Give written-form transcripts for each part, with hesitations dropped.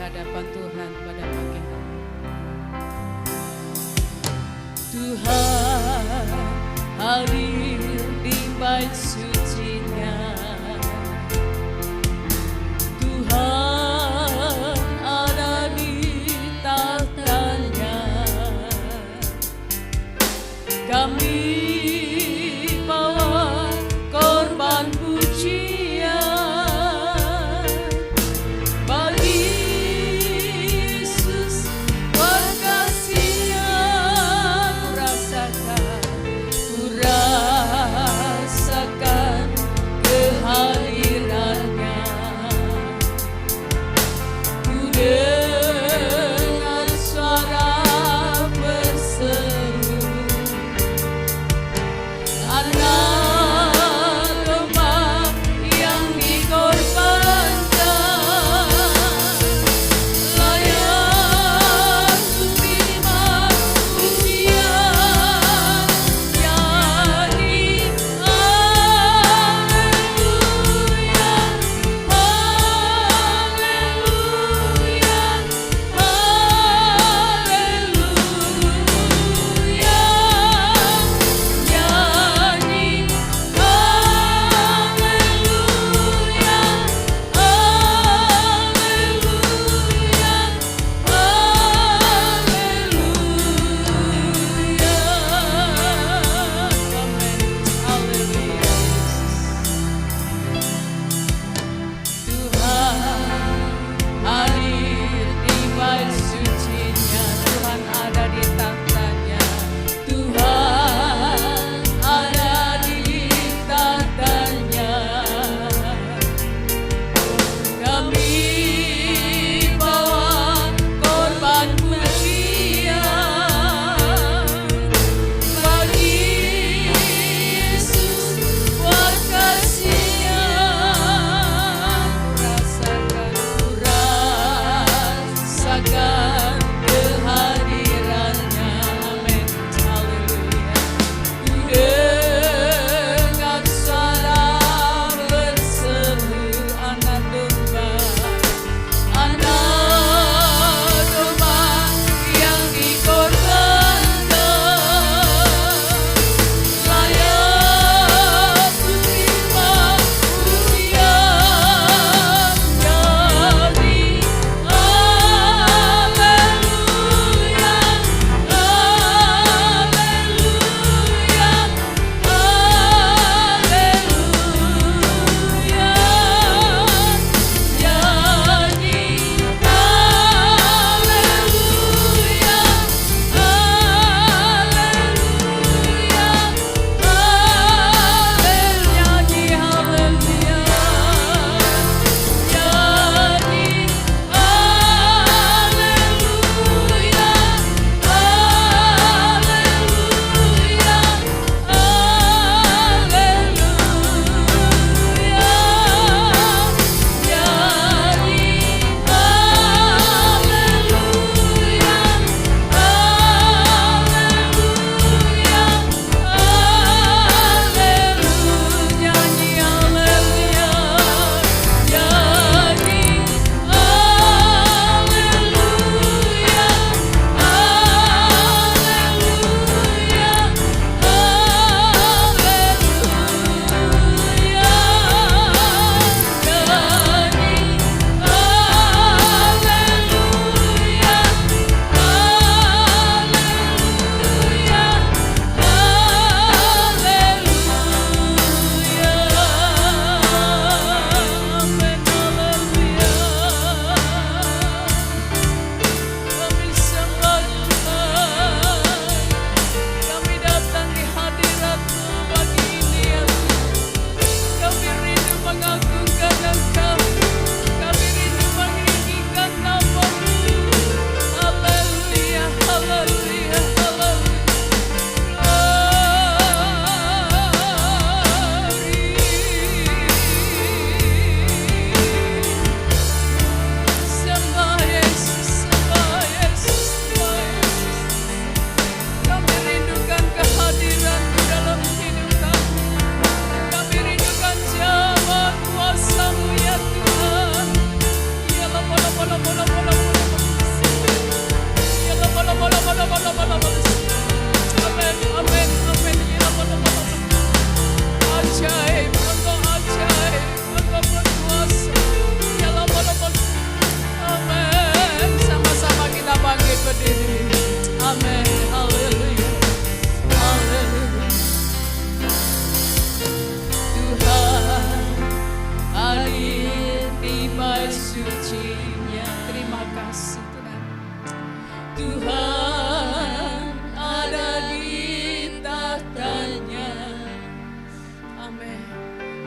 hadapan Tuhan pada pagi hari. Tuhan hadir di bait suci-Nya. Tuhan ada di tahtanya. Kami bawa korban pujian bagi Yesus berkasihan. Ku rasakan Tuhan ada di tahtanya. Amin.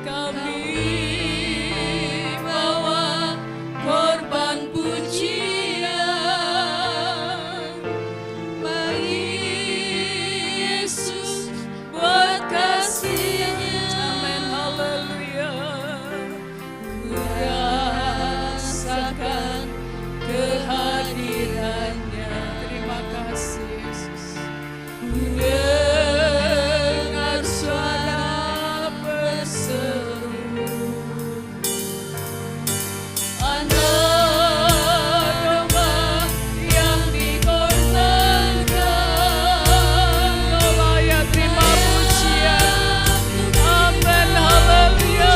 Kami bawa korban pujian bagi Yesus buat kasih-Nya. Amin. Haleluya. Ku rasakan kehadirannya. Terima kasih Yesus. Ku dengar suara berseru anak domba yang dikorbankan. Allah ya, terima pujian. Amin. Haleluya.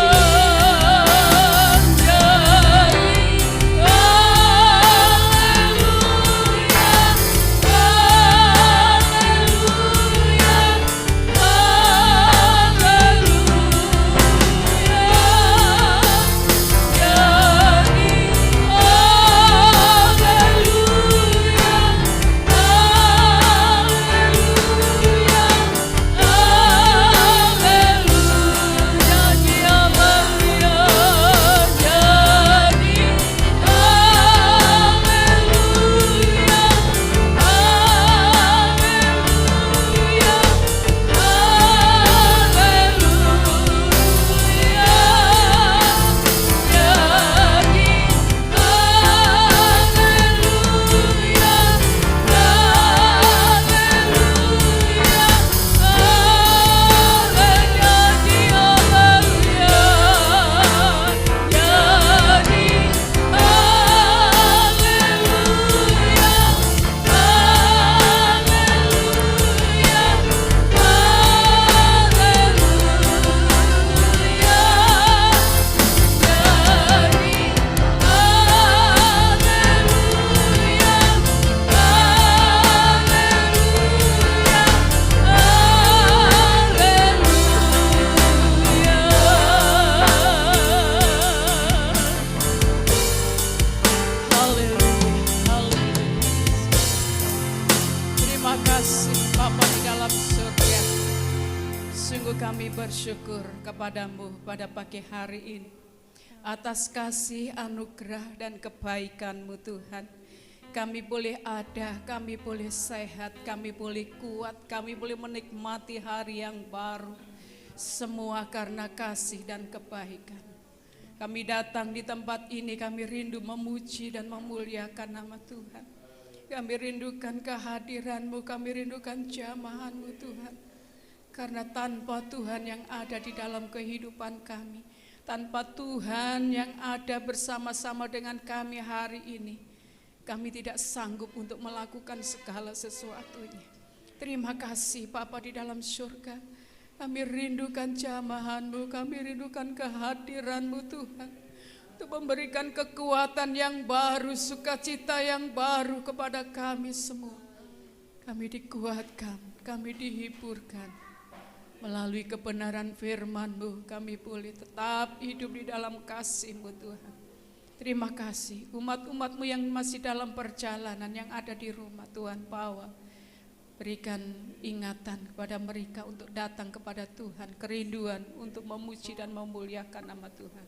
Terima kasih Bapa di dalam surga. Sungguh kami bersyukur kepadamu pada pagi hari ini atas kasih, anugerah dan kebaikan-Mu Tuhan. Kami boleh ada, kami boleh sehat, kami boleh kuat, kami boleh menikmati hari yang baru. Semua karena kasih dan kebaikan. Kami datang di tempat ini, kami rindu memuji dan memuliakan nama Tuhan. Kami rindukan kehadiran-Mu, kami rindukan jamahan-Mu Tuhan. Karena tanpa Tuhan yang ada di dalam kehidupan kami, tanpa Tuhan yang ada bersama-sama dengan kami hari ini, kami tidak sanggup untuk melakukan segala sesuatunya. Terima kasih Bapa di dalam surga. Kami rindukan jamahan-Mu, kami rindukan kehadiran-Mu Tuhan. Untuk memberikan kekuatan yang baru, sukacita yang baru kepada kami semua. Kami dikuatkan, kami dihiburkan. Melalui kebenaran firman-Mu, kami boleh tetap hidup di dalam kasih-Mu Tuhan. Terima kasih umat-umat-Mu yang masih dalam perjalanan, yang ada di rumah Tuhan bawa. Berikan ingatan kepada mereka untuk datang kepada Tuhan, kerinduan untuk memuji dan memuliakan nama Tuhan.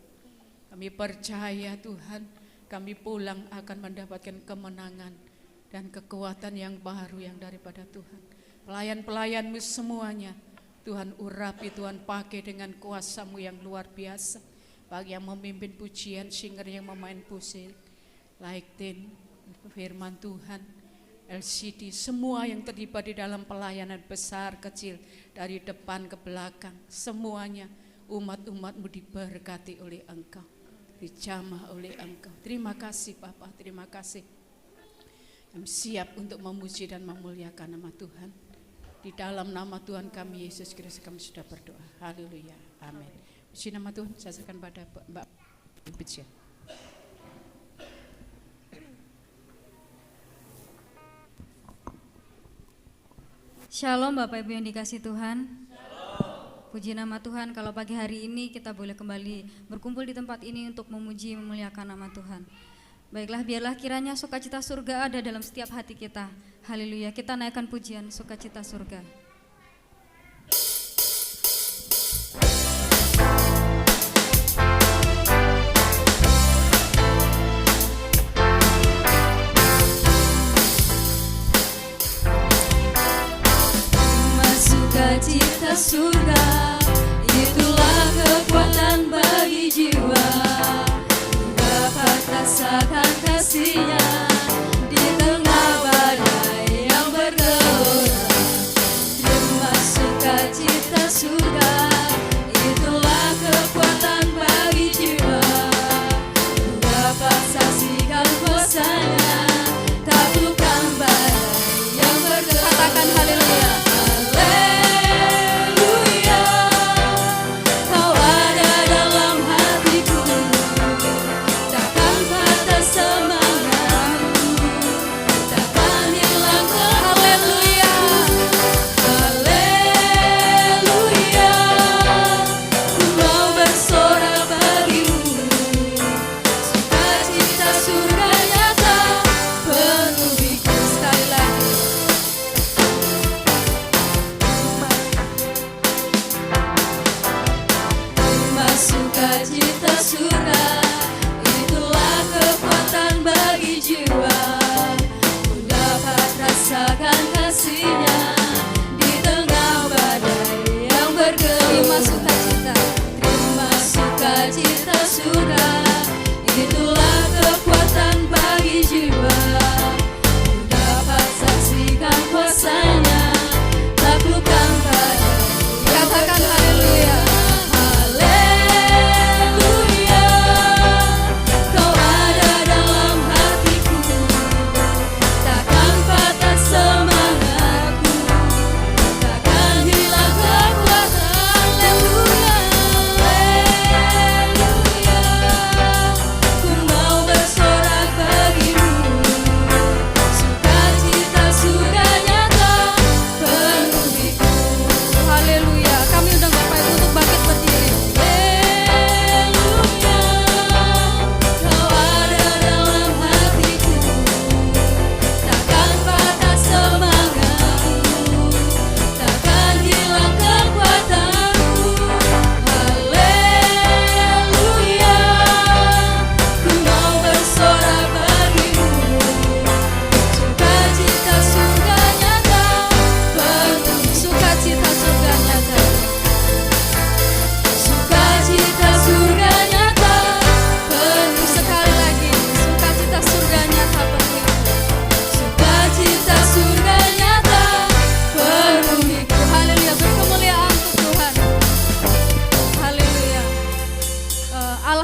Kami percaya Tuhan, kami pulang akan mendapatkan kemenangan dan kekuatan yang baru yang daripada Tuhan. Pelayan-pelayan-Mu semuanya, Tuhan urapi, Tuhan pakai dengan kuasa-Mu yang luar biasa. Bagi yang memimpin pujian, singer yang memain musik, like Tin, firman Tuhan, LCD, semua yang terlibat di dalam pelayanan besar kecil, dari depan ke belakang, semuanya umat-umat-Mu diberkati oleh Engkau, dijamah oleh Engkau. Terima kasih Bapa, terima kasih. Kami siap untuk memuji dan memuliakan nama Tuhan. Di dalam nama Tuhan kami Yesus Kristus kami sudah berdoa. Haleluya, amin. Puji nama Tuhan, saya serahkan pada Mbak Pujian. Shalom Bapak Ibu yang dikasihi Tuhan. Puji nama Tuhan, kalau pagi hari ini kita boleh kembali berkumpul di tempat ini untuk memuji memuliakan nama Tuhan. Baiklah, biarlah kiranya sukacita surga ada dalam setiap hati kita. Haleluya, kita naikkan pujian sukacita surga. Sukacita surga, itulah kekuatan bagi jiwa. Dapat rasakan kasih-Nya di tengah badai yang bergelora. Terima sukacita surga, itulah kekuatan bagi jiwa. Dapat saksikan kuasa-Nya, taklukkan badai yang bergelora. Katakan haleluya. Sukacita surga, itulah kekuatan bagi jiwa. Ku dapat rasakan kasih-Nya di tengah badai yang bergelora. Terima sukacita surga, itulah kekuatan bagi jiwa. Ku dapat saksikan kuasa-Nya, taklukkan badai. Katakan haleluya.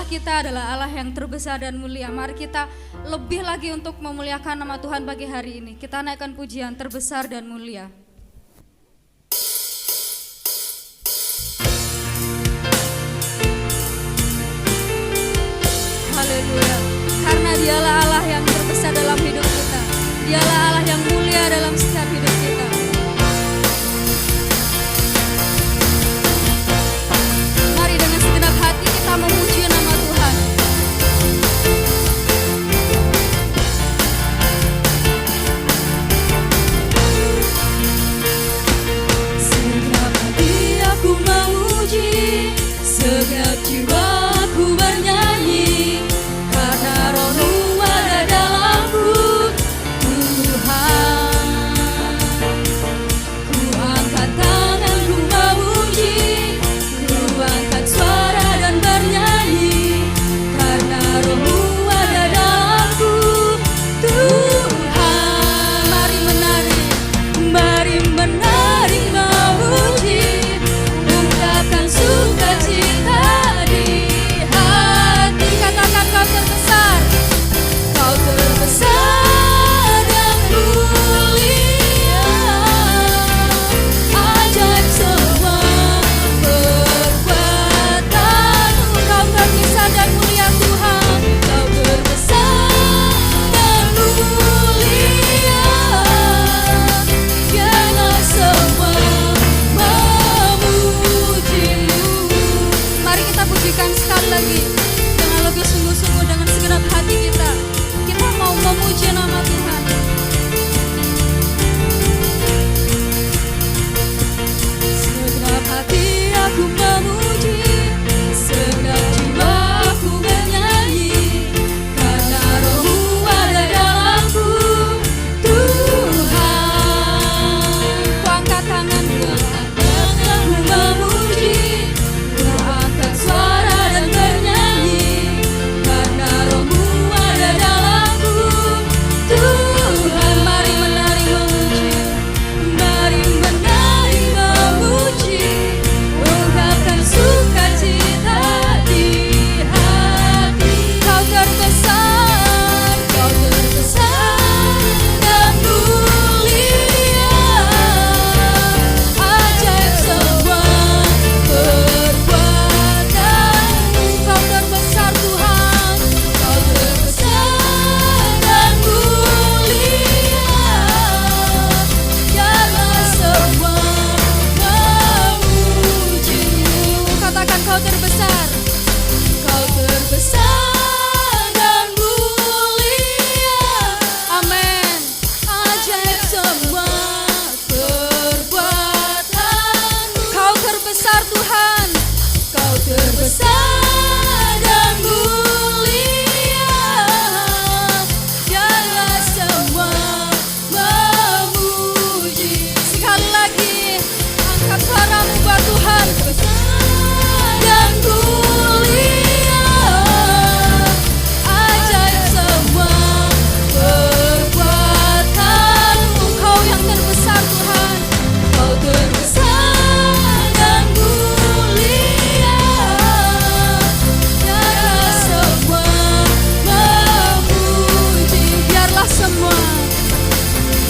Kita adalah Allah yang terbesar dan mulia. Mari kita lebih lagi untuk memuliakan nama Tuhan pagi hari ini. Kita naikkan pujian terbesar dan mulia. Haleluya. Karena Dialah Allah yang terbesar dalam hidup kita. Dialah Allah yang mulia dalam setiap hidup kita. Mari dengan segenap hati kita memuji nama Tuhan. Segenap hati aku memuji, segenap jiwaku bernyanyi, karena Roh-Mu ada dalamku, Tuhan.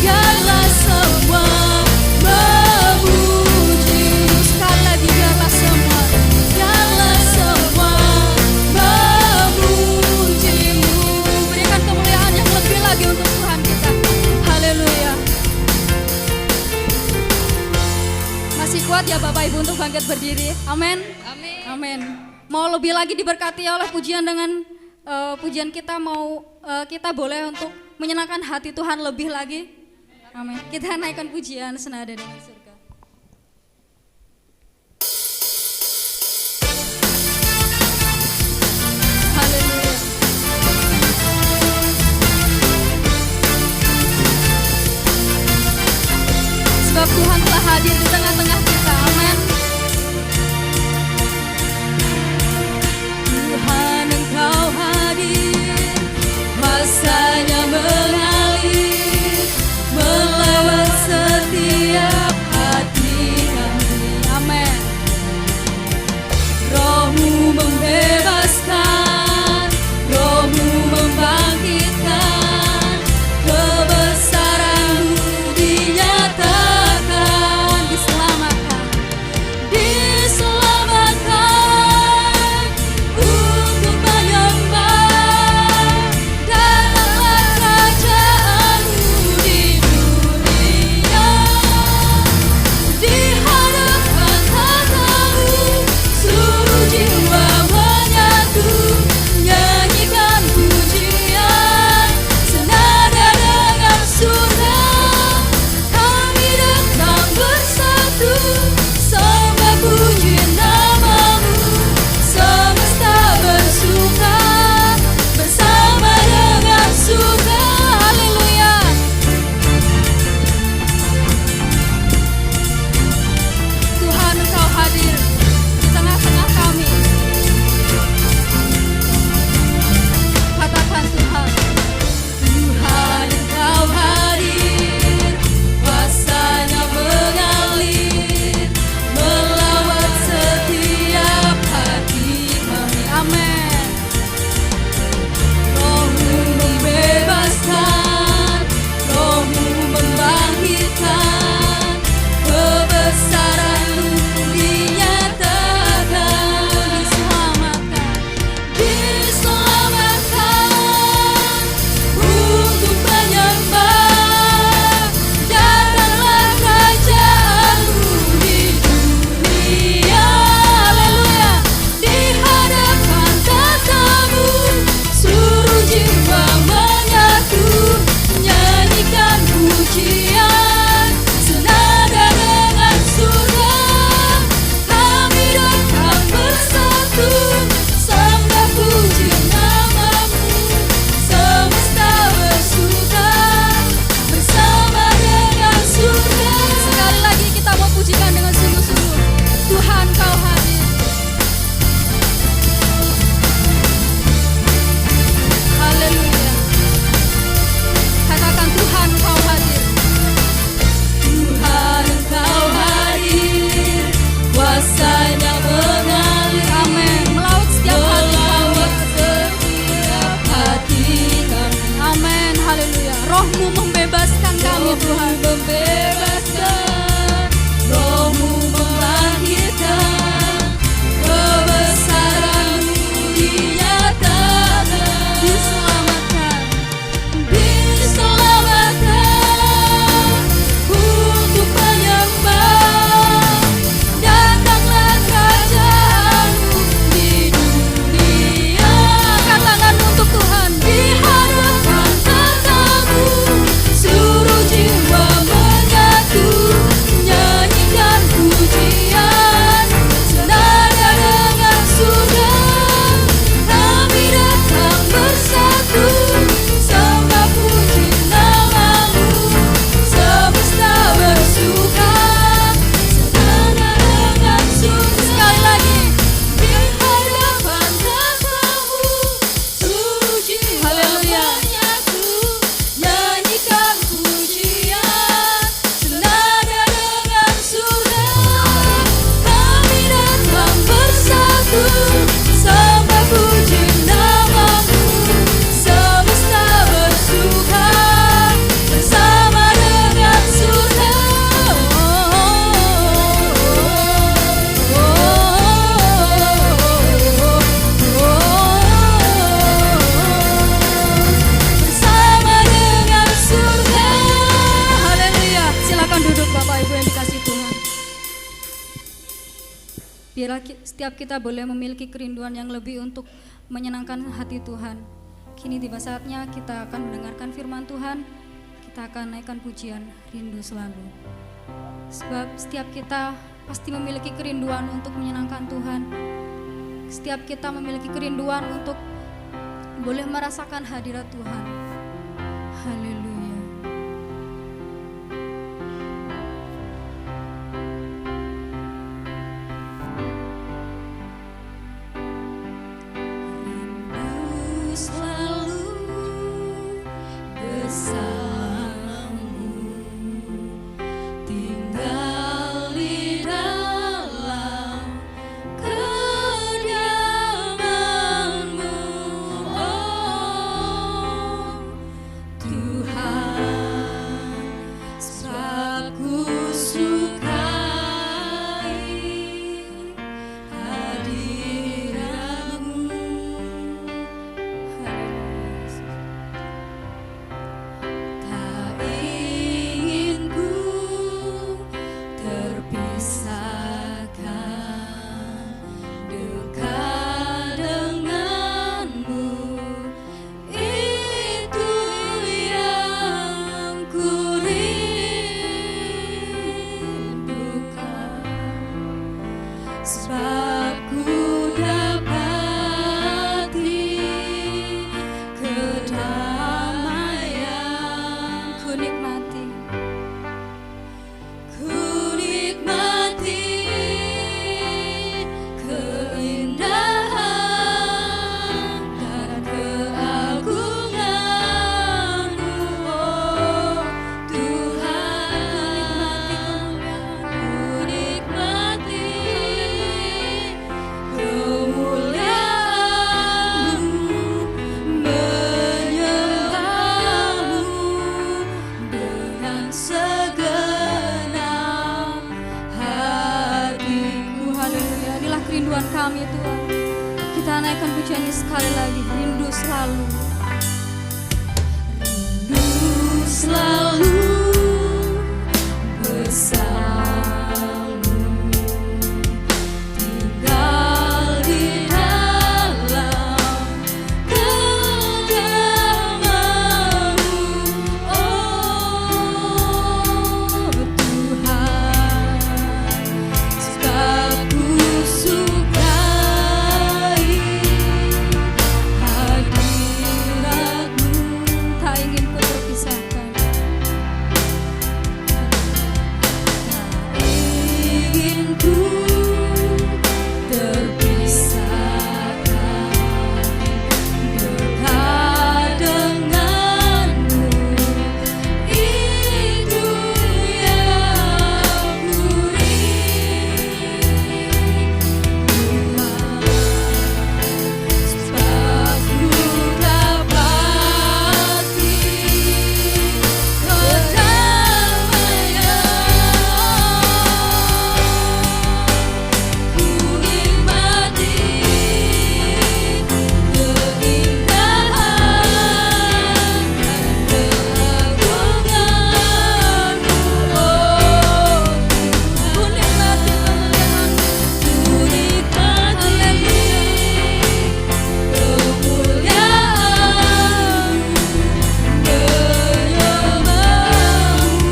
biarlah semua memuji. Sekali lagi biarlah semua. Biarlah semua memujimu. Berikan kemuliaan yang lebih lagi untuk Tuhan kita. Haleluya. Masih kuat ya Bapak Ibu untuk bangkit berdiri. Amin. Amin. Amin. Mau lebih lagi diberkati oleh pujian dengan pujian kita, kita boleh untuk menyenangkan hati Tuhan lebih lagi. Amin. Kita naikkan pujian senada dengan surga. Haleluya. Sebab Tuhan telah hadir di tengah-tengah kita. Amin. Tuhan Engkau hadir, kuasanya mengalir melewat setiap hati kami. Amin. Roh-Mu membebaskan, Roh-Mu membangkitkan, kebesaran-Mu dinyatakan, Diselamatkan. diselamatkan untuk menyembah. Datanglah kerajaan-Mu di dunia, di hadapan tatamu seluruh jiwa menyatu, nyanyikan pujian senada dengan surga. Kami datang bersatu, sembah puji nama-Mu, semesta bersuka bersama dengan surga. Haleluya. Tuhan Engkau hadir di tengah-tengah kami. Katakan Tuhan. Tuhan Engkau hadir, kuasanya mengalir melawat setiap hati kami. Amin. Roh-Mu membebaskan, Roh-Mu membangkitkan, kebesaran-Mu dinyatakan, diselamatkan untuk menyembah. Datanglah kerajaan-Mu di dunia, haleluya, di hadapan tatamu seluruh jiwa menyatu, nyanyikan pujian senada dengan surga. Kami datang bersatu, sembah puji nama-Mu, semesta bersuka bersama dengan surga. Sekali lagi kita mau pujikan dengan sungguh-sungguh. Tuhan Kau hadir. Haleluya. Katakan Tuhan Kau hadir. Tuhan Engkau hadir, kuasanya mengalir, Amin. Melaut setiap hati kami. melawat setiap hati kami. Amin. Haleluya. Roh-Mu membebaskan kami Tuhan. Membebaskan, Roh-Mu membangkitkan, kebesaran-Mu dinyatakan, Diselamatkan. diselamatkan untuk menyembah. Datanglah kerajaan-Mu di dunia, Angkat tangan untuk Tuhan. di hadapan tatamu seluruh jiwa menyatu, Biarlah setiap kita boleh memiliki kerinduan yang lebih untuk menyenangkan hati Tuhan. Kini tiba saatnya kita akan mendengarkan firman Tuhan. Kita akan naikkan pujian rindu selalu. Sebab setiap kita pasti memiliki kerinduan untuk menyenangkan Tuhan. Setiap kita memiliki kerinduan untuk boleh merasakan hadirat Tuhan. Haleluya. Selalu bersamamu, tinggal di dalam kediaman-Mu, oh Tuhan, sebab ku sukai hadirat-Mu. Tak ingin ku terpisahkan, dekat denganmu, itu yang ku rindukan. Sebab ku dapati kedamaian, Ku nikmati keindahan dan keagungan-Mu, oh Tuhan. Ku nikmati kemuliaan-Mu, menyembah-Mu dengan segenap hatiku. Haleluya. Inilah kerinduan kami Tuhan. Kita naikkan pujian ini sekali lagi. Rindu selalu. Rindu selalu bersamamu, tinggal di dalam kediaman-Mu, oh Tuhan, sebab ku sukai hadirat-Mu. Tak ingin ku terpisahkan. Tak ingin ku terpisahkan, dekat denganmu, itu yang ku rindukan. Sebab ku dapati kedamaian, ku nikmati keindahan dan keagungan-Mu, oh Ku nikmati kemuliaan-Mu. ku nikmati kemuliaan-Mu, menyembah-Mu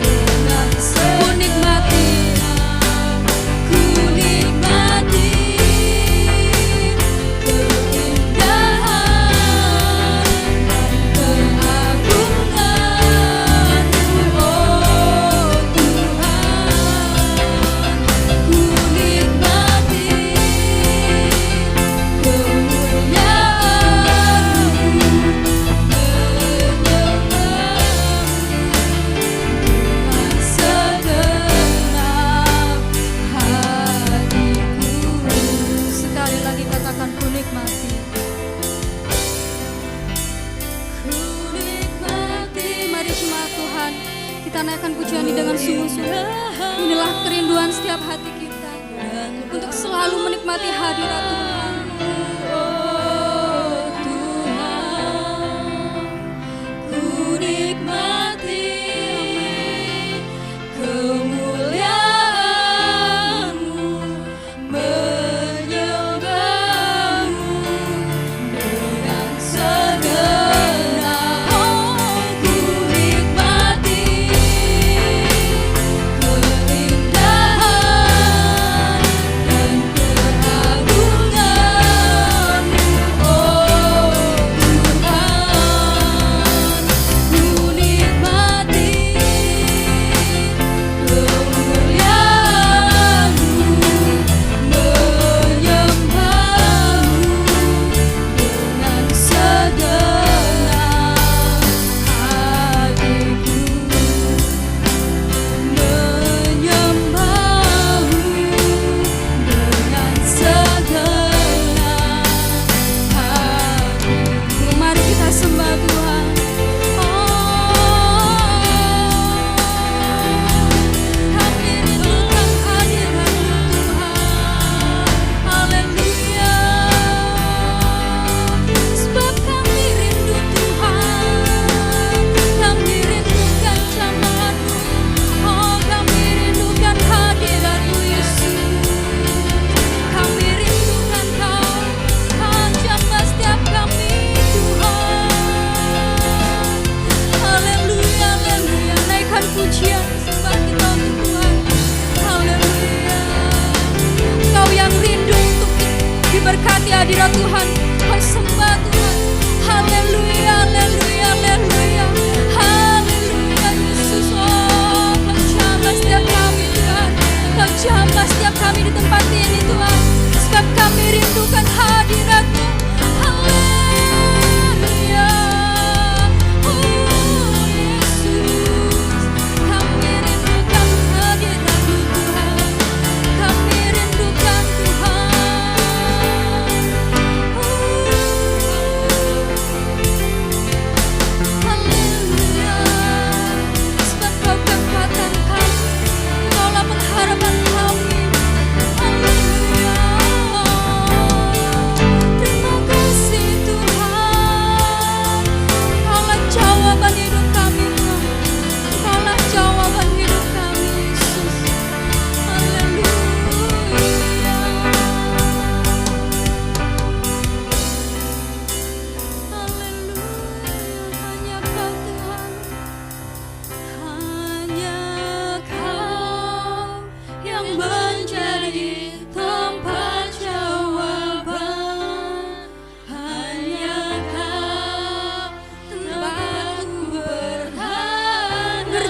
dengan segenap ku nikmati keindahan dan keagungan-Mu, oh Tuhan. Ku nikmati kemuliaan-Mu, dengan segenap hatiku. Sekali lagi katakan ku nikmati. Ku nikmati. Mari jemaat Tuhan, kita naikkan pujian ini dengan sungguh-sungguh. Inilah kerinduan setiap hati kita untuk selalu menikmati hadirat Tuhan. Oh Tuhan, ku nikmati kemuliaan-Mu,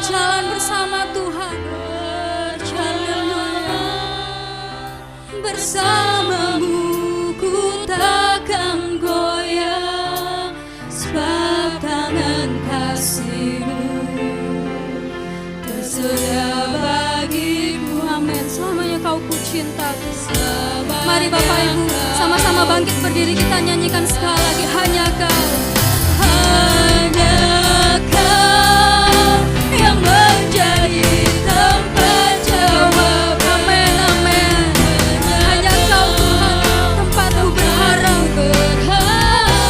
berjalan bersama Tuhan. Bersamamu ku takkan goyah, sebab tangan kasih-Mu tersedia bagiku. Amin. Selamanya Kau ku cinta. Mari Bapak Ibu sama-sama bangkit berdiri, kita nyanyikan sekali lagi. Hanya Kau, Hanya Kau yang menjadi tempat jawaban. amin, amin. Hanya Kau Tuhan, tempatku berharap. Berharap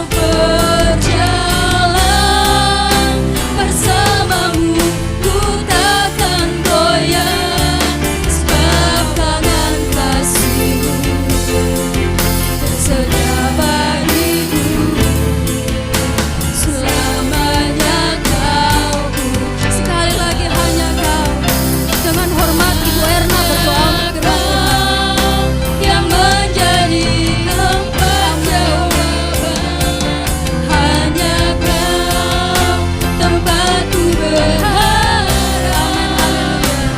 berjalan bersamamu, ku takkan goyah, sebab tangan kasih-Mu tersedia bagiku. Selamanya Kau puji. Sekali lagi hanya Kau. Dengan hormat Ibu Erna berdoa untuk firman Tuhan. Yang menjadi tempat jawaban. Hanya Kau tempatku berharap.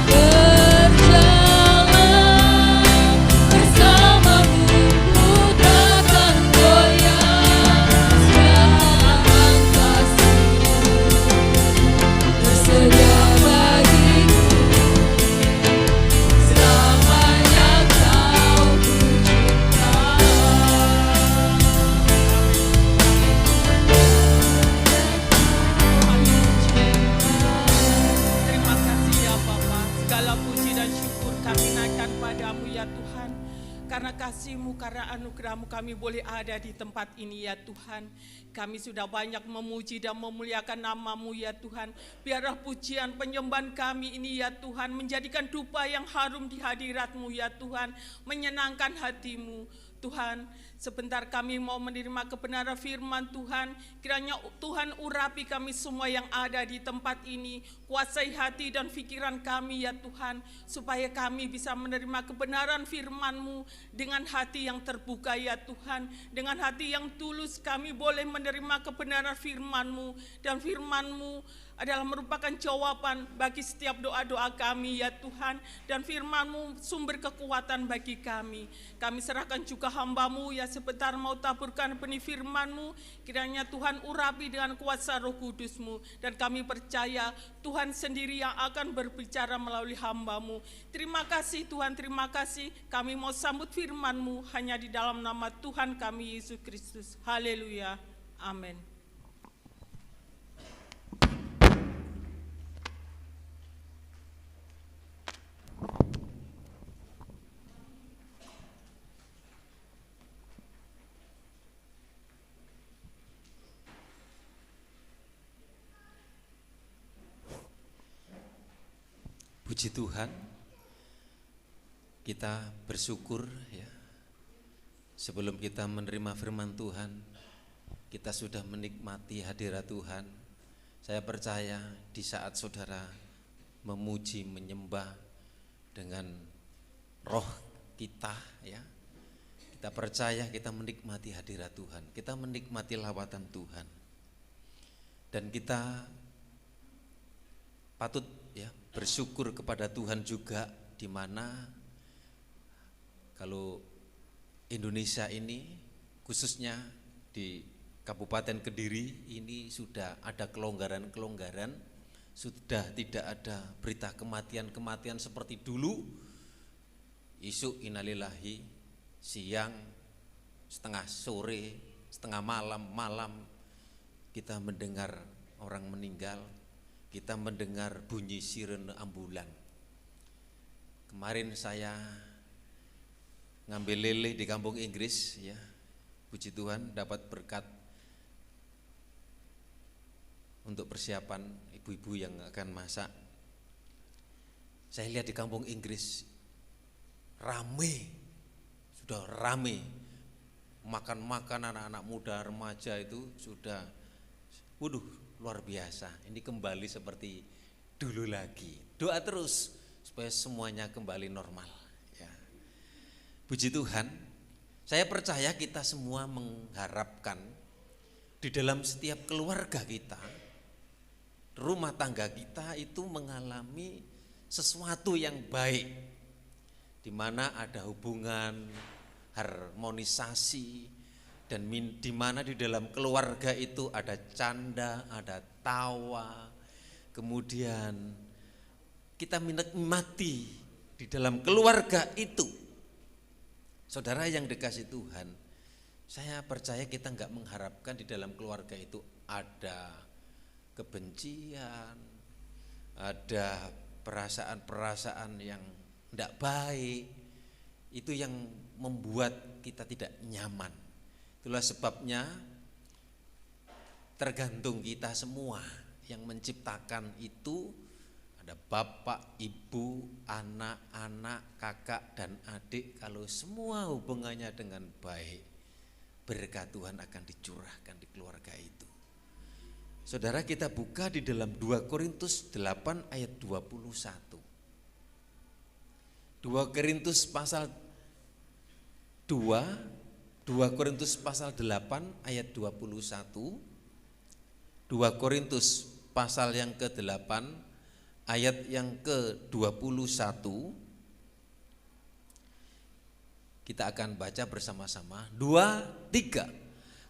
Berjalan bersamamu, ku takkan goyah, sebab kasih-Mu tersedia bagiku. Selamanya Kau Terima kasih ya Bapa, segala puji dan syukur kami naikkan padamu ya Tuhan. Karena kasih-Mu, karena anugerah-Mu kami boleh ada di tempat ini ya Tuhan. Kami sudah banyak memuji dan memuliakan nama-Mu ya Tuhan. Biarlah pujian penyembahan kami ini ya Tuhan menjadikan dupa yang harum di hadirat-Mu ya Tuhan. Menyenangkan hati-Mu Tuhan. Sebentar kami mau menerima kebenaran firman Tuhan. Kiranya Tuhan urapi kami semua yang ada di tempat ini. Kuasai hati dan pikiran kami ya Tuhan. Supaya kami bisa menerima kebenaran firman-Mu dengan hati yang terbuka ya Tuhan. Dengan hati yang tulus kami boleh menerima kebenaran firman-Mu. Dan firman-Mu adalah merupakan jawaban bagi setiap doa-doa kami ya Tuhan. Dan firman-Mu sumber kekuatan bagi kami. Kami serahkan juga hamba-Mu ya sebentar mau taburkan benih firman-Mu. Kiranya Tuhan urapi dengan kuasa Roh Kudus-Mu. Dan kami percaya Tuhan sendiri yang akan berbicara melalui hamba-Mu. Terima kasih Tuhan, terima kasih. Kami mau sambut firman-Mu hanya di dalam nama Tuhan kami Yesus Kristus. Haleluya. Amin. Puji Tuhan, kita bersyukur ya. Sebelum kita menerima firman Tuhan, kita sudah menikmati hadirat Tuhan. Saya percaya di saat saudara memuji, menyembah dengan roh kita ya, kita percaya kita menikmati hadirat Tuhan, kita menikmati lawatan Tuhan. Dan kita patut ya bersyukur kepada Tuhan juga, di mana kalau Indonesia ini khususnya di Kabupaten Kediri ini sudah ada kelonggaran-kelonggaran, sudah tidak ada berita kematian-kematian seperti dulu. Isu innalillahi, siang, setengah sore, setengah malam kita mendengar orang meninggal, kita mendengar bunyi sirene ambulan. Kemarin saya ngambil lele di kampung Inggris ya, puji Tuhan dapat berkat untuk persiapan ibu-ibu yang akan masak. Saya lihat di kampung Inggris rame, sudah rame, makan-makan anak-anak muda, remaja itu sudah, waduh luar biasa. Ini kembali seperti dulu lagi. Doa terus supaya semuanya kembali normal ya. Puji Tuhan, saya percaya kita semua mengharapkan di dalam setiap keluarga kita, rumah tangga kita itu mengalami sesuatu yang baik, di mana ada hubungan harmonisasi, dan di mana di dalam keluarga itu ada canda, ada tawa, kemudian kita menikmati di dalam keluarga itu. Saudara yang dikasih Tuhan, saya percaya kita enggak mengharapkan di dalam keluarga itu ada kebencian, ada perasaan-perasaan yang tidak baik. Itu yang membuat kita tidak nyaman. Itulah sebabnya tergantung kita semua yang menciptakan itu. Ada bapak, ibu, anak-anak, kakak dan adik. Kalau semua hubungannya dengan baik, berkat Tuhan akan dicurahkan di keluarga itu. Saudara, kita buka di dalam 2 Korintus 8 ayat 21. 2 Korintus pasal 2 Korintus pasal 8 ayat 21. 2 Korintus pasal yang ke-8 ayat yang ke-21. Kita akan baca bersama-sama. 2, 3.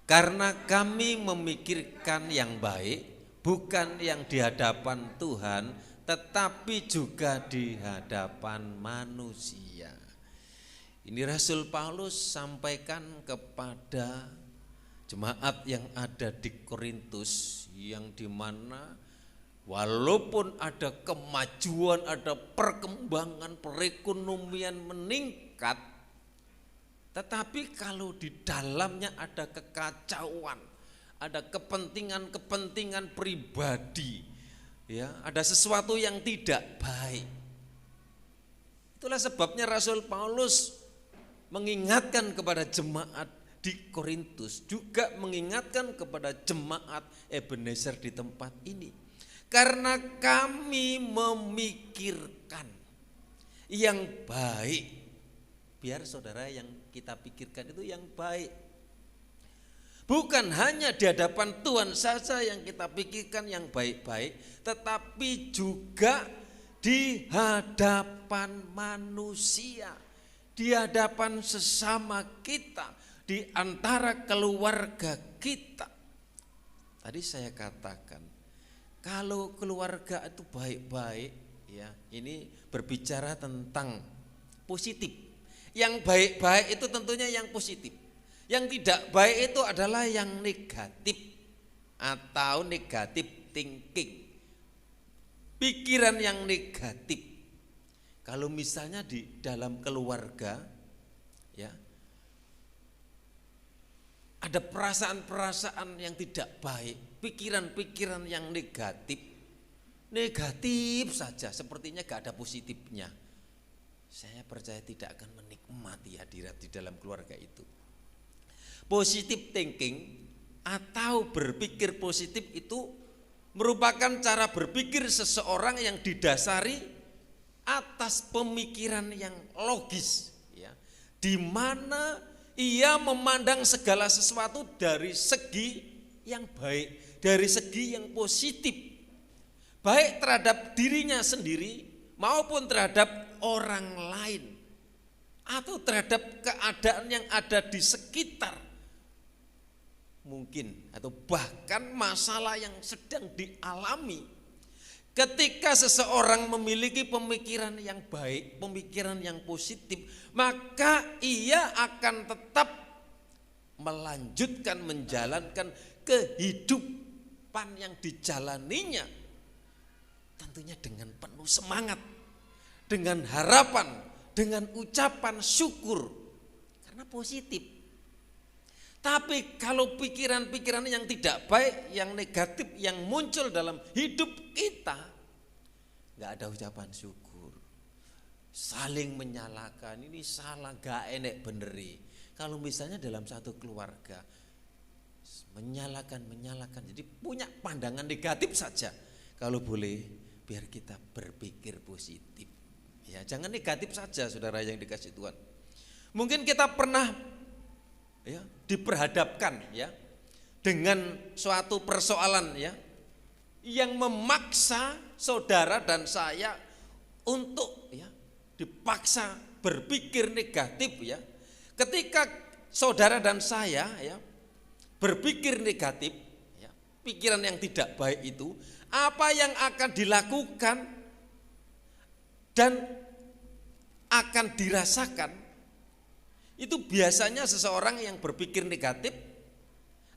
Karena kami memikirkan yang baik, bukan yang di hadapan Tuhan, tetapi juga di hadapan manusia. Ini Rasul Paulus sampaikan kepada jemaat yang ada di Korintus, yang dimana walaupun ada kemajuan, ada perkembangan, perekonomian meningkat, tetapi kalau di dalamnya ada kekacauan, ada kepentingan-kepentingan pribadi, ya, ada sesuatu yang tidak baik. Itulah sebabnya Rasul Paulus mengingatkan kepada jemaat di Korintus, juga mengingatkan kepada jemaat Ebenezer di tempat ini. Karena kami memikirkan yang baik. Biar saudara yang kita pikirkan itu yang baik. Bukan hanya di hadapan Tuhan saja yang kita pikirkan yang baik-baik, tetapi juga di hadapan manusia, di hadapan sesama kita, di antara keluarga kita. Tadi saya katakan, kalau keluarga itu baik-baik, ya, ini berbicara tentang positif. Yang baik-baik itu tentunya yang positif. Yang tidak baik itu adalah yang negatif atau negatif thinking. Pikiran yang negatif. Kalau misalnya di dalam keluarga, ya, ada perasaan-perasaan yang tidak baik, pikiran-pikiran yang negatif saja, sepertinya gak ada positifnya. Saya percaya tidak akan menikmati hadirat di dalam keluarga itu. Positive thinking atau berpikir positif itu merupakan cara berpikir seseorang yang didasari atas pemikiran yang logis, ya, di mana ia memandang segala sesuatu dari segi yang baik, dari segi yang positif, baik terhadap dirinya sendiri maupun terhadap orang lain, atau terhadap keadaan yang ada di sekitar, mungkin, atau bahkan masalah yang sedang dialami. Ketika seseorang memiliki pemikiran yang baik, pemikiran yang positif, maka ia akan tetap melanjutkan, menjalankan kehidupan yang dijalaninya, tentunya dengan penuh semangat, dengan harapan, dengan ucapan syukur, karena positif. Tapi kalau pikiran-pikiran yang tidak baik, yang negatif, yang muncul dalam hidup kita, gak ada ucapan syukur, saling menyalahkan, ini salah, gak enek beneri. Kalau misalnya dalam satu keluarga menyalahkan, jadi punya pandangan negatif saja. Kalau boleh, biar kita berpikir positif, ya, jangan negatif saja, saudara yang dikasih Tuhan. Mungkin kita pernah, diperhadapkan, dengan suatu persoalan, yang memaksa saudara dan saya untuk ya dipaksa berpikir negatif ya. Ketika saudara dan saya ya berpikir negatif ya, pikiran yang tidak baik itu, apa yang akan dilakukan dan akan dirasakan itu biasanya seseorang yang berpikir negatif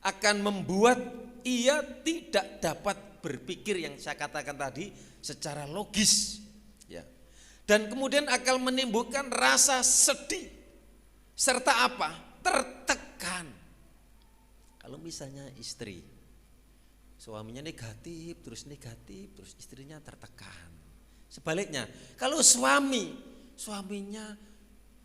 akan membuat ia tidak dapat berpikir yang saya katakan tadi secara logis ya. Dan kemudian akan menimbulkan rasa sedih serta apa? Tertekan. Kalau misalnya istri suaminya negatif terus istrinya tertekan. Sebaliknya, kalau suaminya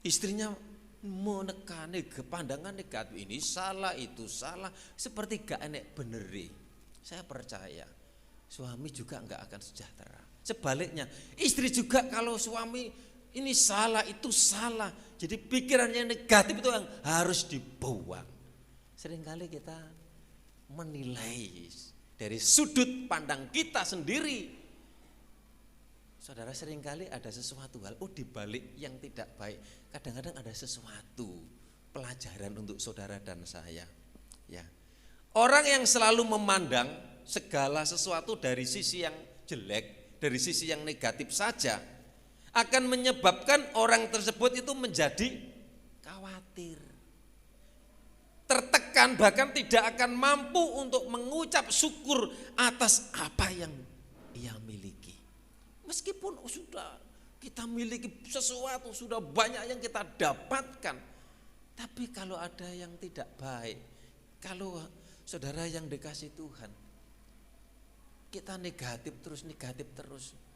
istrinya menekan pandangan negatif, ini salah itu salah, seperti gak enek beneri. Saya percaya suami juga enggak akan sejahtera. Sebaliknya, istri juga kalau suami ini salah itu salah, jadi pikirannya negatif itu yang harus dibuang. Seringkali kita menilai dari sudut pandang kita sendiri. Saudara, seringkali ada sesuatu hal, di balik yang tidak baik, kadang-kadang ada sesuatu pelajaran untuk saudara dan saya. Ya, orang yang selalu memandang segala sesuatu dari sisi yang jelek, dari sisi yang negatif saja, akan menyebabkan orang tersebut itu menjadi khawatir, tertekan, bahkan tidak akan mampu untuk mengucap syukur atas apa yang ia miliki. Meskipun sudah kita miliki sesuatu, sudah banyak yang kita dapatkan, tapi kalau ada yang tidak baik, kalau saudara yang dikasih Tuhan, kita negatif terus,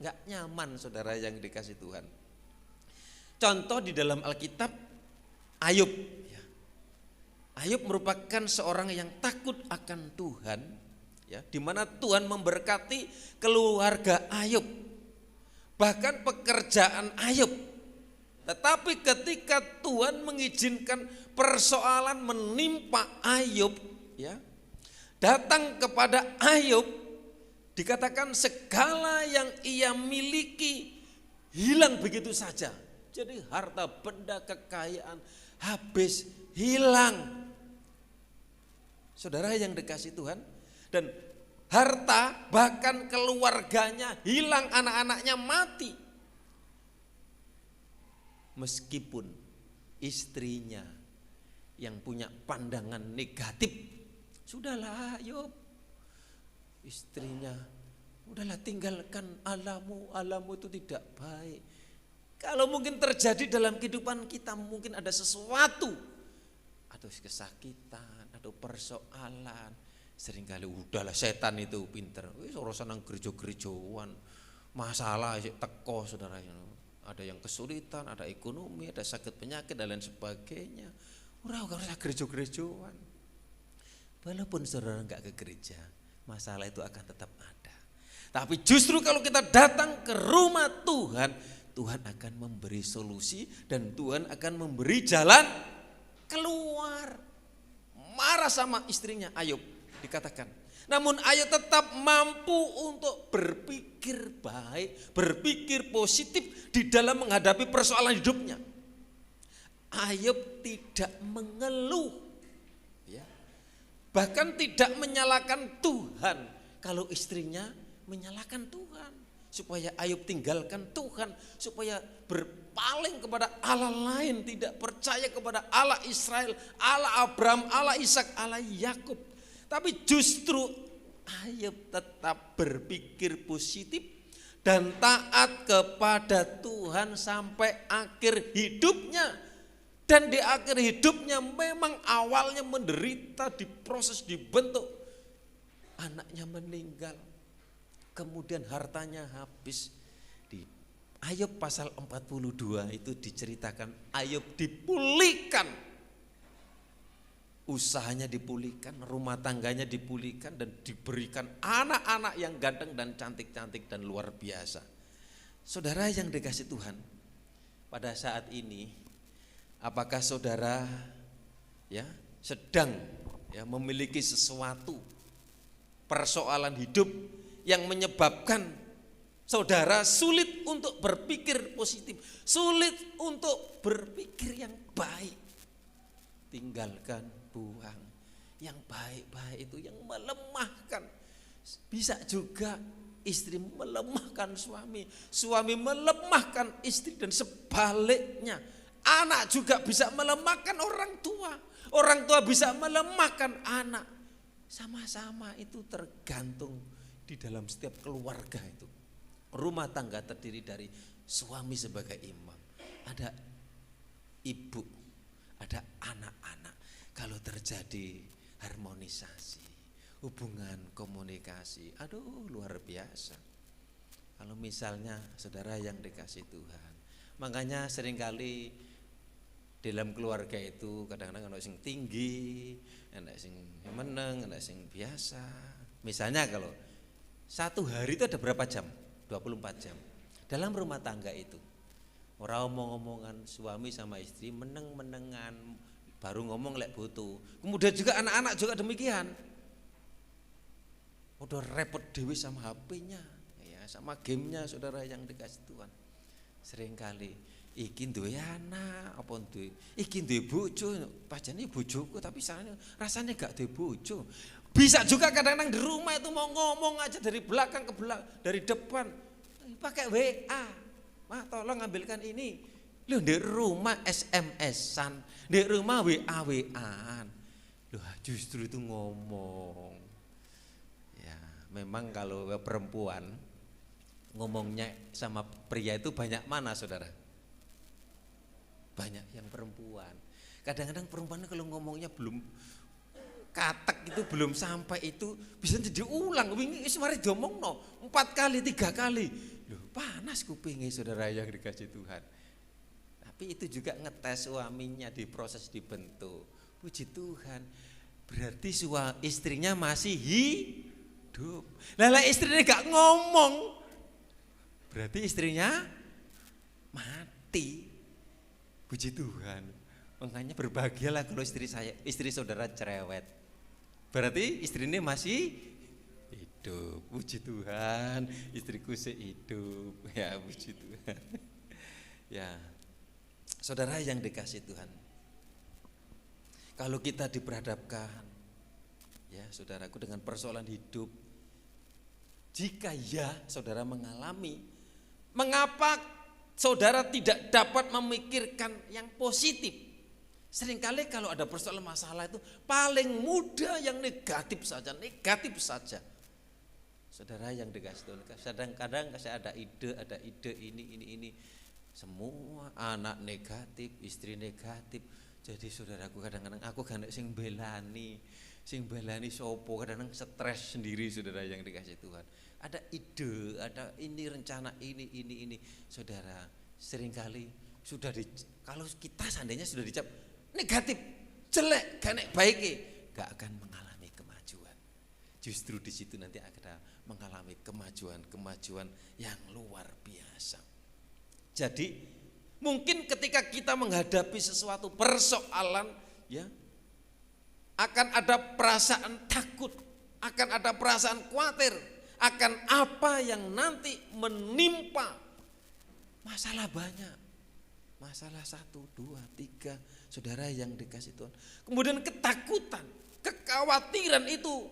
nggak nyaman saudara yang dikasih Tuhan. Contoh di dalam Alkitab, Ayub. Ayub merupakan seorang yang takut akan Tuhan, ya, di mana Tuhan memberkati keluarga Ayub. Bahkan pekerjaan Ayub. Tetapi ketika Tuhan mengizinkan persoalan menimpa Ayub, ya, datang kepada Ayub, dikatakan segala yang ia miliki hilang begitu saja. Jadi harta benda kekayaan habis, hilang. Saudara yang dikasih Tuhan, dan harta bahkan keluarganya hilang, anak-anaknya mati. Meskipun istrinya yang punya pandangan negatif, sudahlah Ayub, istrinya, udahlah tinggalkan alamu itu tidak baik. Kalau mungkin terjadi dalam kehidupan kita, mungkin ada sesuatu, atau kesakitan, atau persoalan, seringkali udahlah setan itu pinter, urusan nang gereja-gerejaan, masalah teko saudara, ada yang kesulitan, ada ekonomi, ada sakit penyakit dan lain sebagainya. Ora usah gereja-gerejaan. Walaupun saudara enggak ke gereja, masalah itu akan tetap ada. Tapi justru kalau kita datang ke rumah Tuhan, Tuhan akan memberi solusi dan Tuhan akan memberi jalan keluar. Marah sama istrinya Ayub, dikatakan. Namun Ayub tetap mampu untuk berpikir baik, berpikir positif di dalam menghadapi persoalan hidupnya. Ayub tidak mengeluh, ya, bahkan tidak menyalahkan Tuhan kalau istrinya menyalahkan Tuhan, supaya Ayub tinggalkan Tuhan, supaya berpaling kepada Allah lain, tidak percaya kepada Allah Israel, Allah Abraham, Allah Ishak, Allah Yakub. Tapi justru Ayub tetap berpikir positif dan taat kepada Tuhan sampai akhir hidupnya. Dan di akhir hidupnya memang awalnya menderita, diproses, dibentuk. Anaknya meninggal, kemudian hartanya habis. Di Ayub pasal 42 itu diceritakan Ayub dipulihkan. Usahanya dipulihkan, rumah tangganya dipulihkan, dan diberikan anak-anak yang ganteng dan cantik-cantik dan luar biasa. Saudara yang dikasih Tuhan, pada saat ini apakah saudara ya sedang ya memiliki sesuatu persoalan hidup yang menyebabkan saudara sulit untuk berpikir positif, sulit untuk berpikir yang baik. Tinggalkan, buang yang baik-baik itu, yang melemahkan. Bisa juga istri melemahkan suami, suami melemahkan istri, dan sebaliknya. Anak juga bisa melemahkan orang tua bisa melemahkan anak. Sama-sama itu tergantung di dalam setiap keluarga itu. Rumah tangga terdiri dari suami sebagai imam, ada ibu, ada anak-anak. Kalau terjadi harmonisasi, hubungan komunikasi, aduh luar biasa. Kalau misalnya saudara yang dikasih Tuhan, makanya seringkali dalam keluarga itu kadang-kadang ada yang tinggi, ada yang meneng, ada yang biasa. Misalnya kalau satu hari itu ada berapa jam? 24 jam. Dalam rumah tangga itu orang omong-omongan suami sama istri, meneng-menengan, baru ngomong lek butuh. Kemudian juga anak-anak juga demikian. Udah repot dewi sama HP-nya, ya, sama gamenya saudara yang dikasih Tuhan. Seringkali iki duwe anak apa duwe iki duwe bojo, pajane bojoku tapi rasanya gak duwe bojo. Bisa juga kadang-kadang di rumah itu mau ngomong aja dari belakang ke belakang, dari depan pakai WA. Mah tolong ambilkan ini. Loh di rumah SMS-an, di rumah WA-WA-an. Loh justru itu ngomong. Ya, memang kalau perempuan ngomongnya sama pria itu banyak mana saudara? Banyak yang perempuan. Kadang-kadang perempuan kalau ngomongnya belum katek itu, belum sampai itu bisa diulang. Wingi wis mari diomongno 4 kali 3 kali. Loh, panas kupingnya saudara yang dikasih Tuhan. Tapi itu juga ngetes suaminya, diproses, dibentuk. Puji Tuhan. Berarti istrinya masih hidup. Lah istrinya gak ngomong, berarti istrinya mati. Puji Tuhan. Makanya berbahagialah kalau istri saudara cerewet. Berarti istrinya masih hidup. Puji Tuhan, istriku hidup. Ya, puji Tuhan. Ya. Saudara yang dikasih Tuhan. Kalau kita diperhadapkan, ya saudaraku, dengan persoalan hidup, jika ya saudara mengalami, mengapa saudara tidak dapat memikirkan yang positif? Seringkali kalau ada persoalan masalah itu paling mudah yang negatif saja. Saudara yang dikasih Tuhan, kadang-kadang saya ada ide ini. Semua anak negatif, istri negatif. Jadi saudaraku, kadang-kadang aku gak sing belani sopo, kadang-kadang stres sendiri saudara yang dikasih Tuhan. Ada ide, ada ini rencana ini. Saudara, seringkali kalau kita seandainya sudah dicap negatif, jelek, gak baik, gak akan mengalami kemajuan. Justru di situ nanti akan mengalami kemajuan yang luar biasa. Jadi mungkin ketika kita menghadapi sesuatu persoalan, ya, akan ada perasaan takut, akan ada perasaan khawatir akan apa yang nanti menimpa. Masalah banyak, masalah 1, 2, 3, saudara yang dikasih Tuhan. Kemudian ketakutan, kekhawatiran itu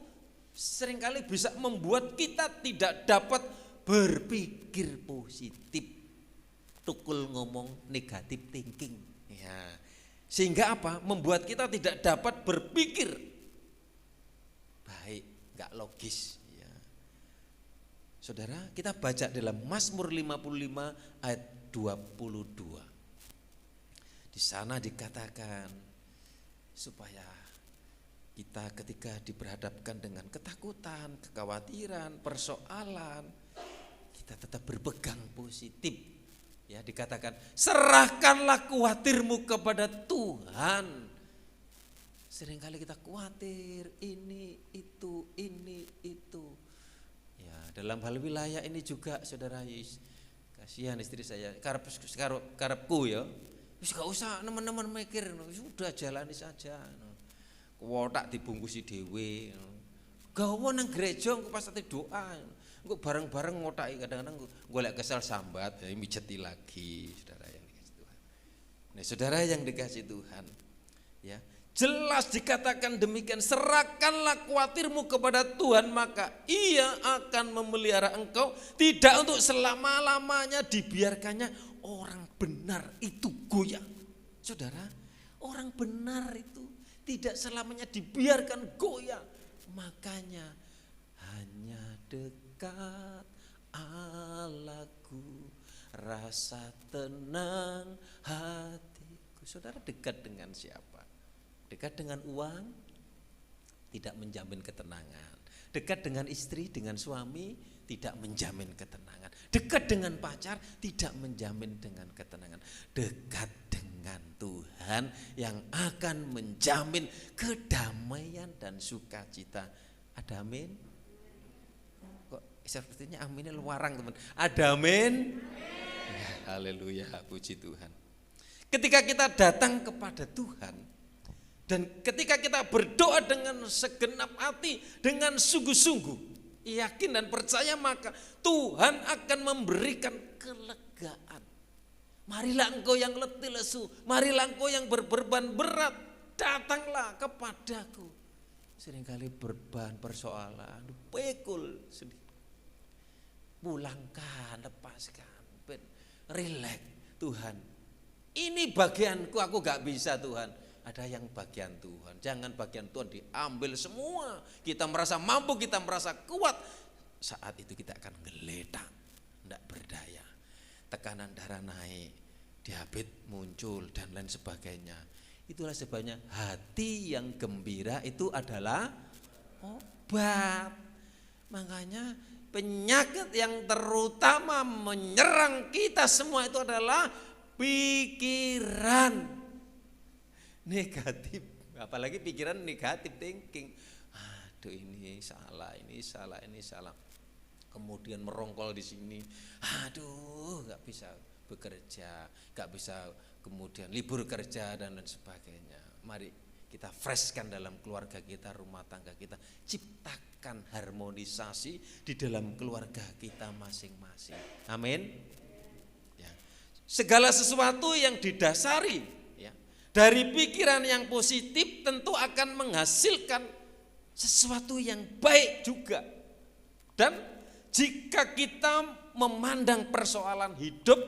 seringkali bisa membuat kita tidak dapat berpikir positif. Tukul ngomong negatif thinking, ya. Sehingga apa? Membuat kita tidak dapat berpikir baik, gak logis, ya. Saudara, kita baca dalam Mazmur 55 ayat 22. Di sana dikatakan supaya kita ketika diperhadapkan dengan ketakutan, kekhawatiran, persoalan, kita tetap berpegang positif. Ya, dikatakan serahkanlah khawatirmu kepada Tuhan. Seringkali kita khawatir ini itu. Ya, dalam hal wilayah ini juga saudara, kasihan istri saya, karepku ya. Wis gak usah teman-teman mikir, sudah jalani saja. Kuwotak dibungkusi dhewe. Gawa nang gereja engko pas ate doa. Engko bareng-bareng ngotaki kadang-kadang golek kesel sambat, ya mijeti lagi, saudara yang dikasih Tuhan. Nah, saudara yang dikasih Tuhan, ya. Jelas dikatakan demikian, serahkanlah khawatirmu kepada Tuhan maka Ia akan memelihara engkau, tidak untuk selama-lamanya dibiarkannya orang benar itu goyah. Saudara, orang benar itu tidak selamanya dibiarkan goyah. Makanya hanya dekat Allahku, rasa tenang hatiku. Saudara, dekat dengan siapa? Dekat dengan uang tidak menjamin ketenangan. Dekat dengan istri, dengan suami tidak menjamin ketenangan. Dekat dengan pacar tidak menjamin dengan ketenangan. Dekat dengan Tuhan yang akan menjamin kedamaian dan sukacita. Ada amin? Kok sepertinya aminnya luarang, teman. Ada amin? Ya, haleluya, puji Tuhan. Ketika kita datang kepada Tuhan dan ketika kita berdoa dengan segenap hati, dengan sungguh-sungguh, yakin dan percaya, maka Tuhan akan memberikan kelegaan. Marilah engkau yang letih lesu, marilah engkau yang berbeban berat, datanglah kepadaku. Seringkali beban, persoalan, pikul sedih. Pulangkan, lepaskan, rileks Tuhan. Ini bagianku, aku gak bisa Tuhan. Ada yang bagian Tuhan, jangan bagian Tuhan diambil semua. Kita merasa mampu, kita merasa kuat, saat itu kita akan geletak, tidak berdaya. Tekanan darah naik, diabetes muncul dan lain sebagainya. Itulah sebabnya hati yang gembira itu adalah obat. Makanya penyakit yang terutama menyerang kita semua itu adalah pikiran negatif, apalagi pikiran negatif thinking. Aduh, ini salah, ini salah, ini salah. Kemudian merongkol di sini. Aduh, nggak bisa bekerja, nggak bisa kemudian libur kerja dan lain sebagainya. Mari kita freshkan dalam keluarga kita, rumah tangga kita, ciptakan harmonisasi di dalam keluarga kita masing-masing. Amin. Ya. Segala sesuatu yang didasari dari pikiran yang positif tentu akan menghasilkan sesuatu yang baik juga. Dan jika kita memandang persoalan hidup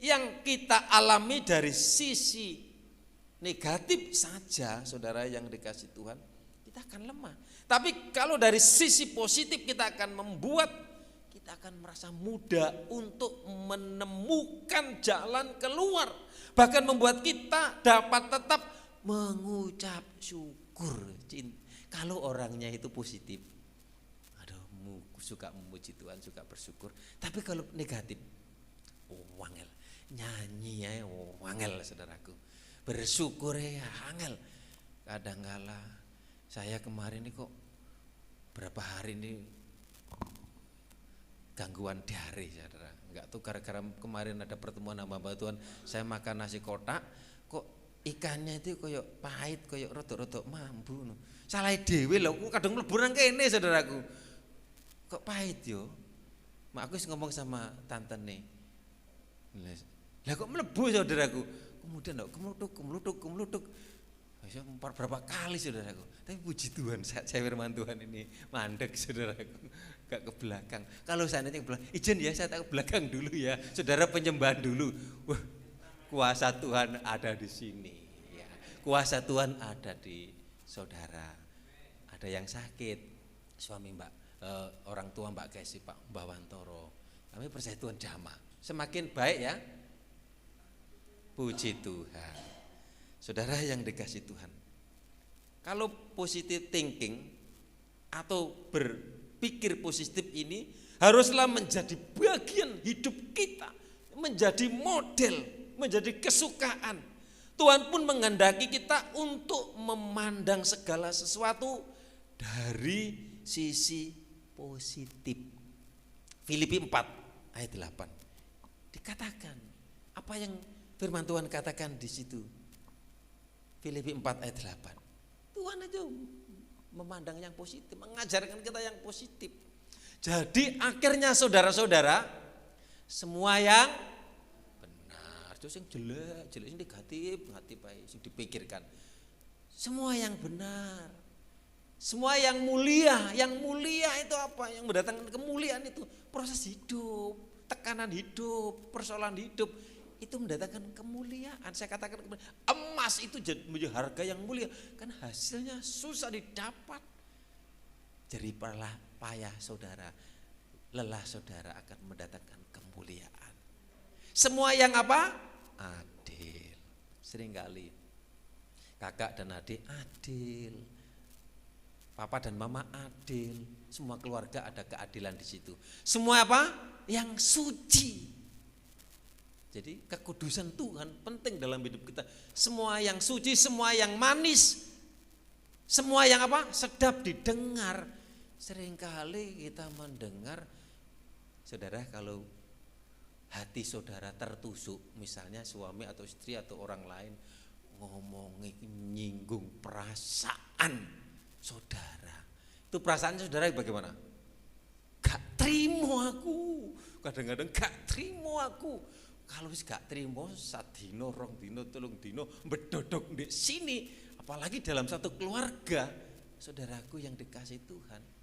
yang kita alami dari sisi negatif saja, saudara yang dikasih Tuhan, kita akan lemah. Tapi kalau dari sisi positif kita akan kita akan merasa mudah untuk menemukan jalan keluar. Bahkan membuat kita dapat tetap mengucap syukur. Kalau orangnya itu positif, aduh, suka memuji Tuhan, suka bersyukur. Tapi kalau negatif, wangel, nyanyi ya wangel, saudaraku. Bersyukur ya angel. Kadangkala saya kemarin ini kok berapa hari ini gangguan diare, saudara. Enggak tuh gara-gara kemarin ada pertemuan sama Mbak Tuhan, saya makan nasi kotak, kok ikannya itu koyok pahit, koyok rodok-rodok mambu. Salah dhewe lho, kadang mlebu nang kene, saudaraku. Kok pahit yo? Mak aku ngomong sama tante nih. Lah kok mlebu, saudaraku. Kemudian kemelutuk. Berapa kali, saudaraku. Tapi puji Tuhan, saya firman Tuhan ini mandek, saudaraku. Gak ke belakang. Kalau seandainya ke belakang, izin ya saya tak ke belakang dulu ya. Saudara penyembahan dulu. Wah, kuasa Tuhan ada di sini. Ya. Kuasa Tuhan ada di saudara. Ada yang sakit, suami orang tua Mbak Kesi, Pak Mbak Wantoro. Kami percaya Tuhan jamah. Semakin baik ya. Puji Tuhan. Saudara yang dikasih Tuhan. Kalau positive thinking atau berpikir positif ini haruslah menjadi bagian hidup kita, menjadi model, menjadi kesukaan. Tuhan pun menghendaki kita untuk memandang segala sesuatu dari sisi positif. Filipi 4 ayat 8 dikatakan, apa yang firman Tuhan katakan di situ? Filipi 4 ayat 8. Tuhan itu memandang yang positif, mengajarkan kita yang positif. Jadi akhirnya saudara-saudara, semua yang benar, terus yang jelek yang negatif baik, yang dipikirkan. Semua yang benar, semua yang mulia itu apa? Yang mendatangkan kemuliaan itu proses hidup, tekanan hidup, persoalan hidup itu mendatangkan kemuliaan. Saya katakan emas itu menjadi harga yang mulia, kan hasilnya susah didapat. Jadi payah saudara, lelah saudara akan mendatangkan kemuliaan. Semua yang apa? Adil. Seringkali kakak dan adik adil, papa dan mama adil, semua keluarga ada keadilan di situ. Semua apa? Yang suci. Jadi kekudusan Tuhan penting dalam hidup kita. Semua yang suci, semua yang manis, semua yang apa? Sedap didengar. Seringkali kita mendengar, saudara, kalau hati saudara tertusuk, misalnya suami atau istri atau orang lain ngomongin, nyinggung perasaan saudara, itu perasaan saudara bagaimana? Gak terima aku, kadang-kadang gak terima aku. Kalau gak terima, sadino, rong dino, telung dino, berdodok di sini, apalagi dalam satu keluarga, saudaraku yang dikasih Tuhan.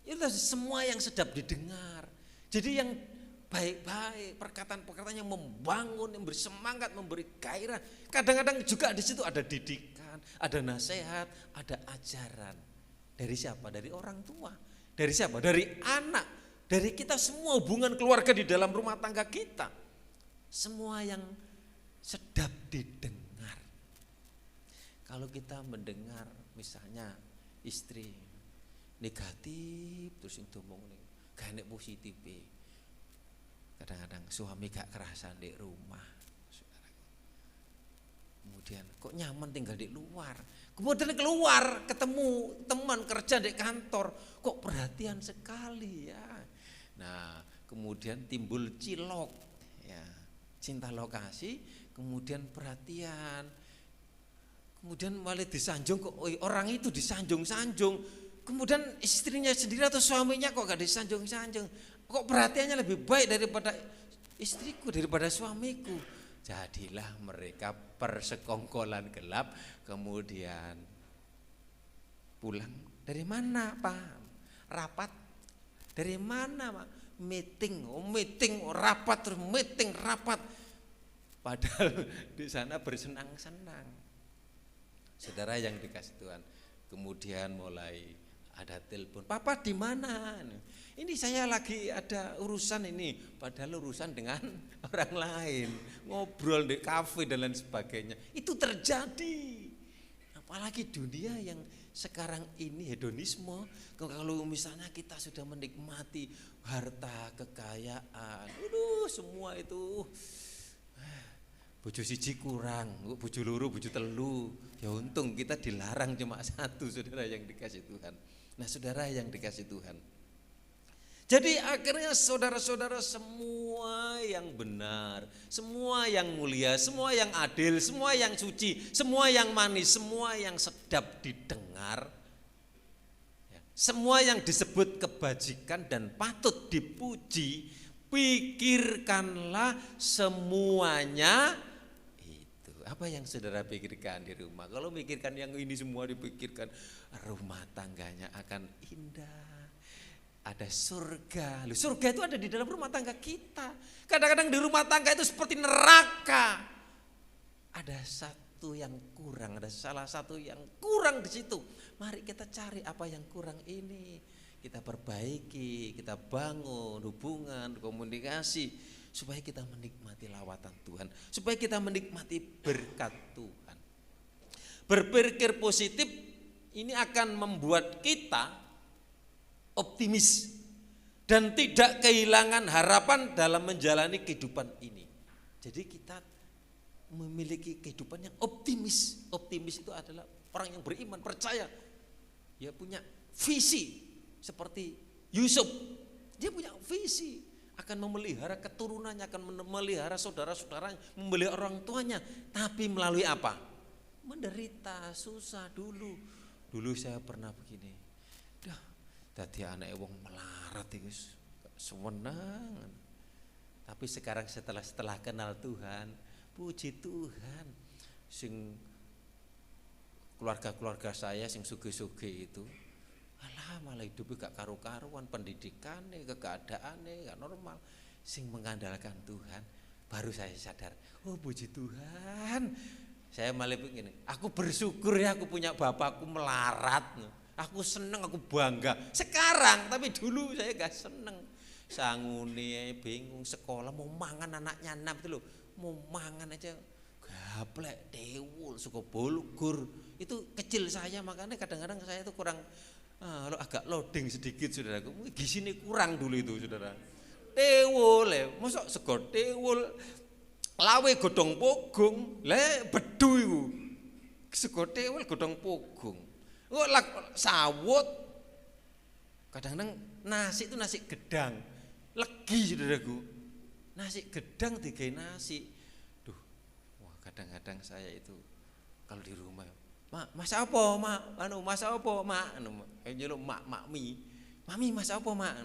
Itu semua yang sedap didengar. Jadi yang baik-baik, perkataan-perkataan yang membangun, yang memberi semangat, memberi gairah. Kadang-kadang juga di situ ada didikan, ada nasihat, ada ajaran. Dari siapa? Dari orang tua. Dari siapa? Dari anak. Dari kita semua, hubungan keluarga di dalam rumah tangga kita. Semua yang sedap didengar. Kalau kita mendengar misalnya istri negatif terus itu ngomong gak enak positif. Kadang-kadang suami gak kerasan di rumah, kemudian kok nyaman tinggal di luar, kemudian keluar ketemu teman kerja di kantor, kok perhatian sekali ya. Nah kemudian timbul cilok ya, cinta lokasi, kemudian perhatian, kemudian malah disanjung, kok orang itu disanjung-sanjung. Kemudian istrinya sendiri atau suaminya kok gak disanjung-sanjung, kok perhatiannya lebih baik daripada istriku, daripada suamiku. Jadilah mereka persekongkolan gelap, kemudian pulang. Dari mana Pak? Rapat? Dari mana Pak? Meeting, rapat, terus meeting, rapat. Padahal di sana bersenang-senang. Saudara yang dikasih Tuhan, kemudian mulai ada telepon, papa di mana? Ini saya lagi ada urusan ini, padahal urusan dengan orang lain, ngobrol di kafe dan lain sebagainya. Itu terjadi. Apalagi dunia yang sekarang ini hedonisme. Kalau misalnya kita sudah menikmati harta, kekayaan, semua itu bojo siji kurang, bojo loro, bojo telu. Ya untung kita dilarang cuma satu, saudara yang dikasih Tuhan. Nah saudara yang dikasih Tuhan, jadi akhirnya saudara-saudara semua yang benar, semua yang mulia, semua yang adil, semua yang suci, semua yang manis, semua yang sedap didengar, semua yang disebut kebajikan dan patut dipuji, pikirkanlah semuanya. Apa yang saudara pikirkan di rumah? Kalau mikirkan yang ini semua dipikirkan, rumah tangganya akan indah. Ada surga. Surga itu ada di dalam rumah tangga kita. Kadang-kadang di rumah tangga itu seperti neraka. Ada satu yang kurang, ada salah satu yang kurang di situ. Mari kita cari apa yang kurang ini. Kita perbaiki, kita bangun hubungan, komunikasi, supaya kita menikmati lawatan Tuhan, supaya kita menikmati berkat Tuhan. Berpikir positif ini akan membuat kita optimis dan tidak kehilangan harapan dalam menjalani kehidupan ini. Jadi kita memiliki kehidupan yang optimis. Optimis itu adalah orang yang beriman, percaya. Dia punya visi seperti Yusuf. Dia punya visi. Akan memelihara keturunannya, akan memelihara saudara-saudaranya, memelihara orang tuanya. Tapi melalui apa? Menderita, susah dulu. Dulu saya pernah begini. dadi anake wong melarat iku seneng. Tapi sekarang setelah kenal Tuhan, puji Tuhan, sing keluarga saya sing sugih-sugih itu, alah malah hidupnya gak karu-karuan, pendidikannya, keadaannya gak normal. Sing mengandalkan Tuhan, baru saya sadar, oh puji Tuhan. Saya malah begini, aku bersyukur ya aku punya bapakku melarat. Aku seneng, aku bangga. Sekarang, tapi dulu saya gak seneng. Sangune bingung sekolah mau mangan anaknya 6 itu loh, mau mangan aja gaplek dewul suka bolgur. Itu kecil saya, makanya kadang-kadang saya itu kurang agak loading sedikit saudaraku. Gizinya kurang dulu itu saudara. Dewul ya, mosok sego dewul lawe godhong pogung, le bedu iku. Sego dewul godhong pogung. Kok sawut. Kadang-kadang nasi itu nasi gedang. Legi saudaraku. Nasi gedang digawe nasi. Duh, wah kadang-kadang saya itu kalau di rumah, "Mak, masak apa, Mak? Masak apa, Mak?" Nyeluk Mami. "Mami, masak apa, Mak?"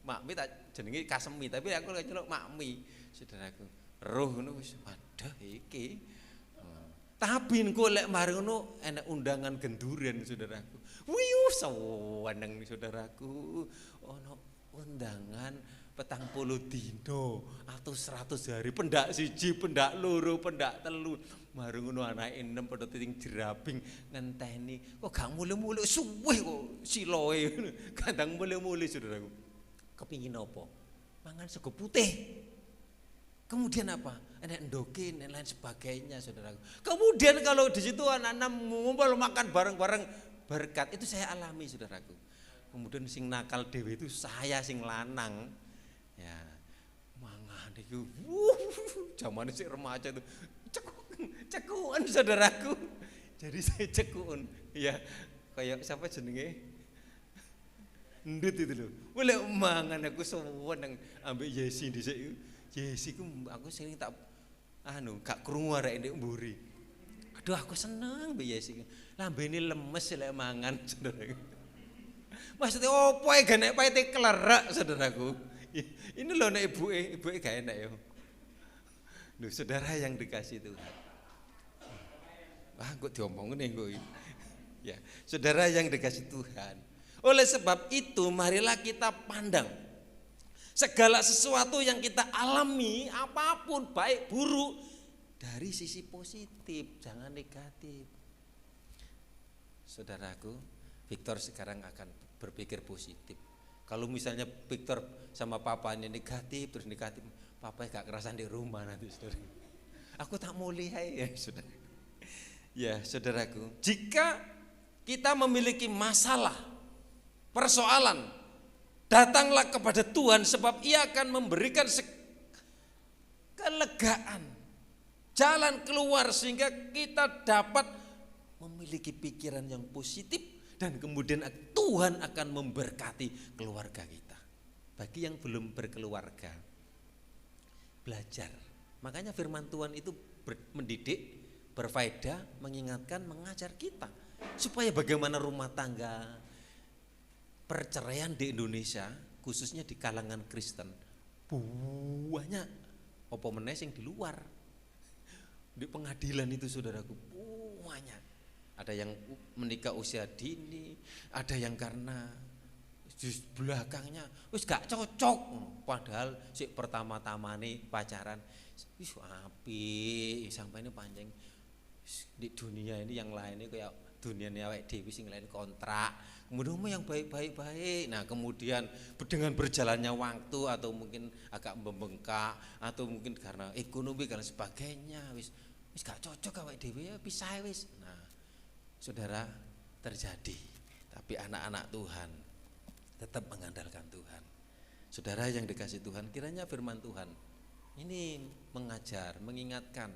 Mami tak jenenge Kasemi, tapi aku nyeluk Mami. Saudaraku, roh ngono wis waduh iki. Tapi engko lek mari ngono enek undangan genduren saudaraku. Wiyuh saweneng saudaraku. Ono undangan 40 dino atau 100 hari, pendak siji, pendak loro, pendak telu. Mari ngono anake 6 padha ting jerabing ngenteni. Kok gak mulih-mulih suweh kok siloe. Kadang mulih-mulih saudaraku. Kepingin apa? Mangan sego putih. Kemudian apa? Enak endokin dan lain sebagainya saudaraku. Kemudian kalau di situ anak-anak ngumpul makan bareng-bareng berkat, itu saya alami saudaraku. Kemudian sing nakal dewe itu saya sing lanang. Ya, mangan itu, zaman si remaja itu cekuan saudaraku. Jadi saya cekuan, ya kayak siapa jenenge? Ndut itu loh. Boleh mangan aku seneng ambek Yesi dhisik. Yesi ku aku sering tak gak krungu arek ndek mburi. Aduh aku seneng mbek Yesi. Lambene lemes lek mangan saudaraku. Maksudnya opo e gak nek paite klerak saudaraku. Ini loh nek ibuke gak enak ya. Loh saudara yang dikasih Tuhan. Wah kok diomongin kok. Ya, saudara yang dikasih Tuhan. Oleh sebab itu marilah kita pandang segala sesuatu yang kita alami, apapun baik buruk, dari sisi positif, jangan negatif. Saudaraku, Victor sekarang akan berpikir positif. Kalau misalnya Victor sama papanya negatif, terus negatif, papanya gak kerasan di rumah nanti saudara. Aku tak mau lihat ya saudara. Ya saudaraku, jika kita memiliki masalah, persoalan, datanglah kepada Tuhan sebab Ia akan memberikan kelegaan, jalan keluar sehingga kita dapat memiliki pikiran yang positif dan kemudian Tuhan akan memberkati keluarga kita. Bagi yang belum berkeluarga, belajar. Makanya firman Tuhan itu mendidik, berfaedah, mengingatkan, mengajar kita supaya bagaimana rumah tangga, perceraian di Indonesia, khususnya di kalangan Kristen, banyak apa meneh sing di luar. Di pengadilan itu saudaraku, banyak. Ada yang menikah usia dini, ada yang karena di belakangnya wis gak cocok, padahal si pertama-tamane pacaran wis apik sampai ini panjang. Di dunia ini yang lainnya kayak dunia ini awake dhewe sing lain kontrak, kemudian yang baik-baik. Nah kemudian dengan berjalannya waktu atau mungkin agak membengkak atau mungkin karena ekonomi dan sebagainya wis gak cocok awake dhewe ya pisah wis. Nah saudara terjadi, tapi anak-anak Tuhan tetap mengandalkan Tuhan. Saudara yang dikasih Tuhan, kiranya firman Tuhan ini mengajar, mengingatkan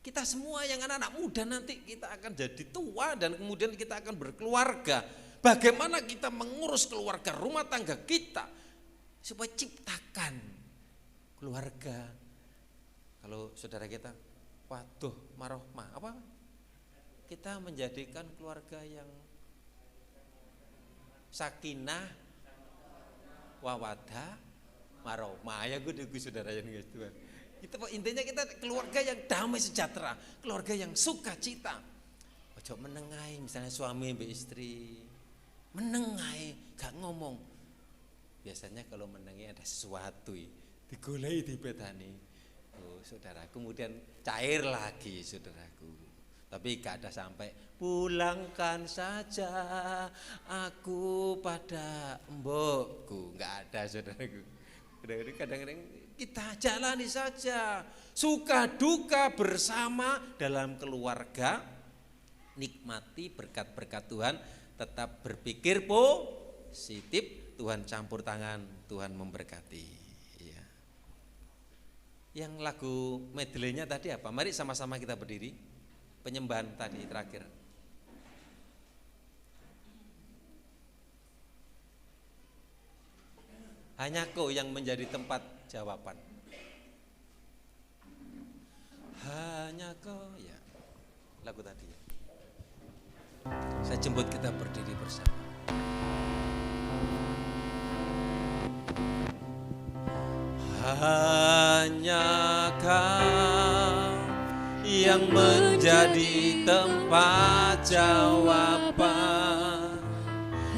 kita semua yang anak-anak muda, nanti kita akan jadi tua dan kemudian kita akan berkeluarga. Bagaimana kita mengurus keluarga, rumah tangga kita supaya ciptakan keluarga. Kalau saudara kita waduh marohmah apa? Kita menjadikan keluarga yang sakinah, wawada maroma. Ya gue saudara yang guys Tuhan. Itu intinya kita keluarga yang damai sejahtera, keluarga yang sukacita. Ojo menengai misalnya suami mbak istri, menengai gak ngomong. Biasanya kalau menengai ada sesuatu digolei dibetani. Oh, saudara, kemudian cair lagi saudaraku. Tapi gak ada sampai pulangkan saja aku pada mbokku, gak ada saudaraku. Kadang-kadang kita jalani saja suka duka bersama dalam keluarga, nikmati berkat-berkat Tuhan, tetap berpikir positif, Tuhan campur tangan, Tuhan memberkati. Ya. Yang lagu medley-nya tadi apa? Mari sama-sama kita berdiri. Penyembahan tadi terakhir. Hanya Kau yang menjadi tempat jawaban. Hanya Kau, ya. Lagu tadi ya. Saya jemput kita berdiri bersama. Hanya Kau yang menjadi tempat jawaban.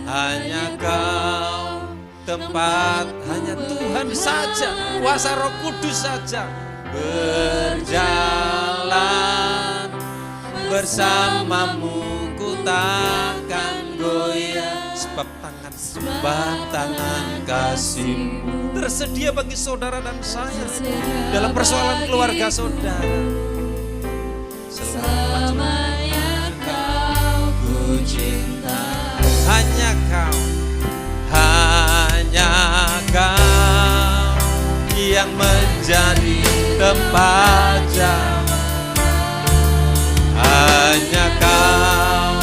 Hanya Kau tempat, hanya Tuhan saja, kuasa Roh Kudus saja berjalan bersamamu, ku takkan goyah sebab tangan kasih-Mu tersedia bagi saudara dan saya dalam persoalan keluarga saudara. Selamanya Kau ku cinta, hanya Kau. Hanya Kau yang menjadi tempat jawaban. Hanya Kau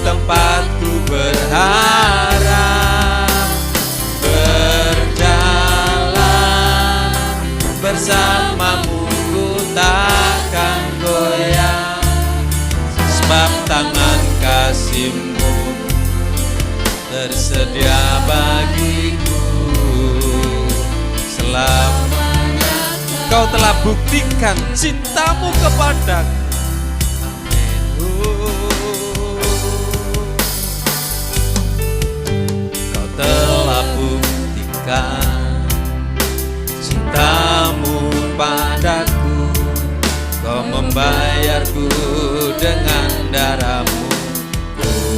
tempatku berharap, berjalan bersamamu, ku takkan goyah sebab tangan kasih-Mu tersedia bagiku selamanya. Kau telah buktikan cinta-Mu kepadaku. Kau telah buktikan cinta-Mu padaku. Kau membayarku dengan darah-Mu.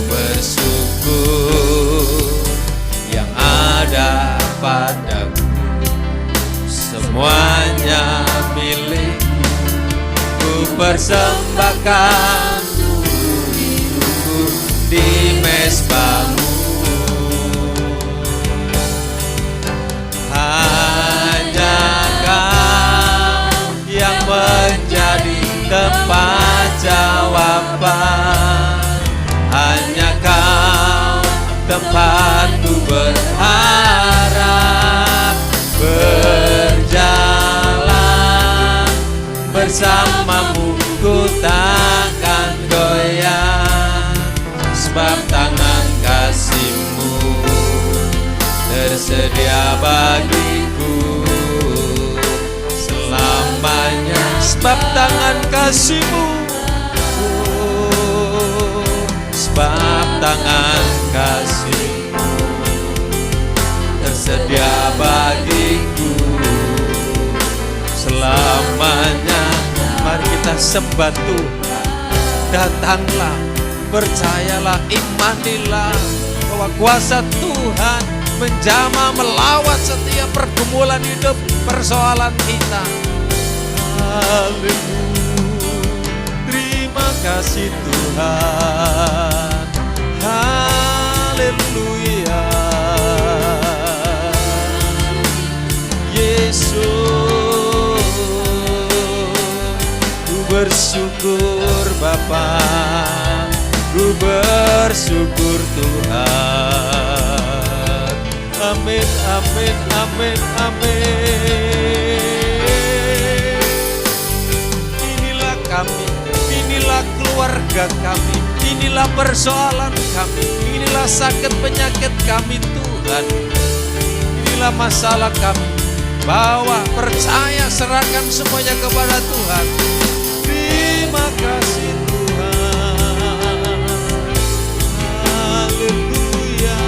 Bersyukur yang ada padaku, semuanya milik. Ku persembahkan hidupku di mezbah-Mu. Hanya Kau yang menjadi tempat jawaban. Hanya Kau tempatku berharap, berjalan bersamamu, ku takkan goyah sebab tangan kasih-Mu tersedia bagiku selamanya. Sebab tangan kasih-Mu, sebab tangan kasih-Mu tersedia bagiku selamanya. Mari kita sembah Tuhan. Datanglah, percayalah, imanilah bahwa kuasa Tuhan menjamah melawat setiap pergumulan hidup, persoalan kita. Haleluya, terima kasih Tuhan. Haleluya, Yesus, ku bersyukur Bapa, ku bersyukur Tuhan. Amin, amin, amin, amin. Inilah kami, inilah keluarga kami, inilah persoalan kami, inilah sakit penyakit kami Tuhan. Inilah Inilah masalah kami. Bawa, percaya, serahkan semuanya kepada Tuhan. Terima kasih Tuhan. Haleluya.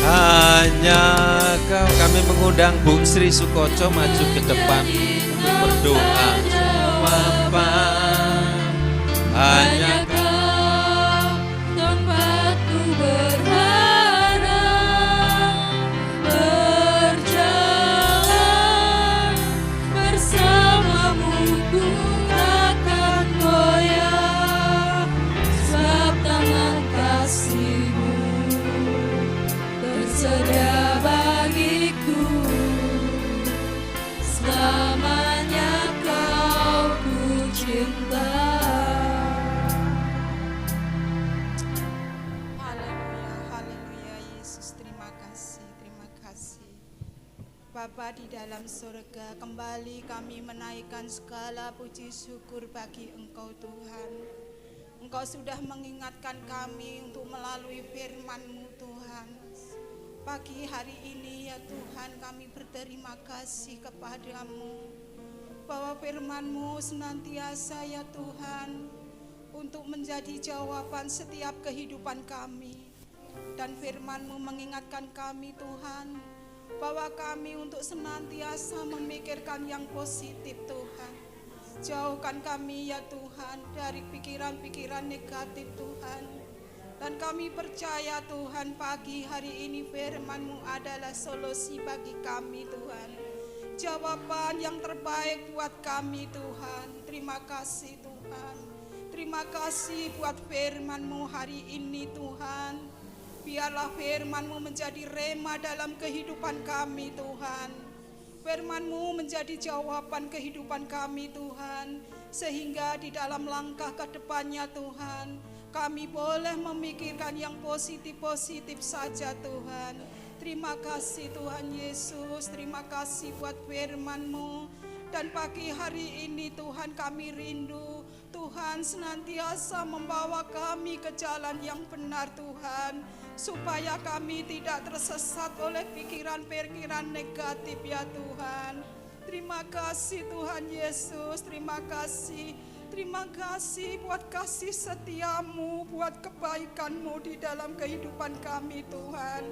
Hanya Kau. Kami mengundang Bu Sri Sukoco maju ke depan untuk berdoa. Bapa, hanya Kau tempatku berharap, berjalan bersamamu ku takkan goyah, sebab tangan kasih-Mu tersedia bagiku. Selamanya Kau ku cinta. Haleluya, haleluya Yesus, terima kasih, terima kasih. Bapa di dalam surga, kembali kami menaikkan segala puji syukur bagi Engkau Tuhan. Engkau sudah mengingatkan kami untuk melalui firman-Mu Tuhan. Pagi hari ini ya Tuhan, kami berterima kasih kepadamu bahwa firman-Mu senantiasa ya Tuhan untuk menjadi jawaban setiap kehidupan kami. Dan firman-Mu mengingatkan kami Tuhan bahwa kami untuk senantiasa memikirkan yang positif Tuhan. Jauhkan kami ya Tuhan dari pikiran-pikiran negatif Tuhan. Dan kami percaya Tuhan pagi hari ini firman-Mu adalah solusi bagi kami Tuhan. Jawaban yang terbaik buat kami Tuhan. Terima kasih Tuhan. Terima kasih buat firman-Mu hari ini Tuhan. Biarlah firman-Mu menjadi rema dalam kehidupan kami Tuhan. Firman-Mu menjadi jawaban kehidupan kami Tuhan. Sehingga di dalam langkah ke depannya Tuhan, kami boleh memikirkan yang positif-positif saja Tuhan. Terima kasih Tuhan Yesus, terima kasih buat firman-Mu. Dan pagi hari ini Tuhan kami rindu, Tuhan senantiasa membawa kami ke jalan yang benar Tuhan. Supaya kami tidak tersesat oleh pikiran-pikiran negatif ya Tuhan. Terima kasih Tuhan Yesus, terima kasih. Terima kasih buat kasih setia-Mu, buat kebaikan-Mu di dalam kehidupan kami Tuhan.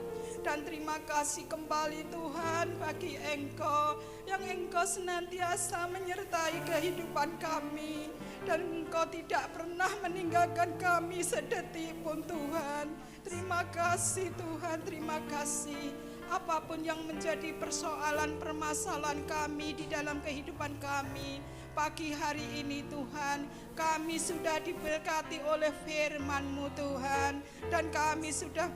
Dan terima kasih kembali Tuhan bagi Engkau yang Engkau senantiasa menyertai kehidupan kami. Dan Engkau tidak pernah meninggalkan kami sedetik pun Tuhan. Terima kasih Tuhan, terima kasih. Apapun yang menjadi persoalan permasalahan kami di dalam kehidupan kami, pagi hari ini Tuhan, kami sudah diberkati oleh firman-Mu Tuhan. Dan kami sudah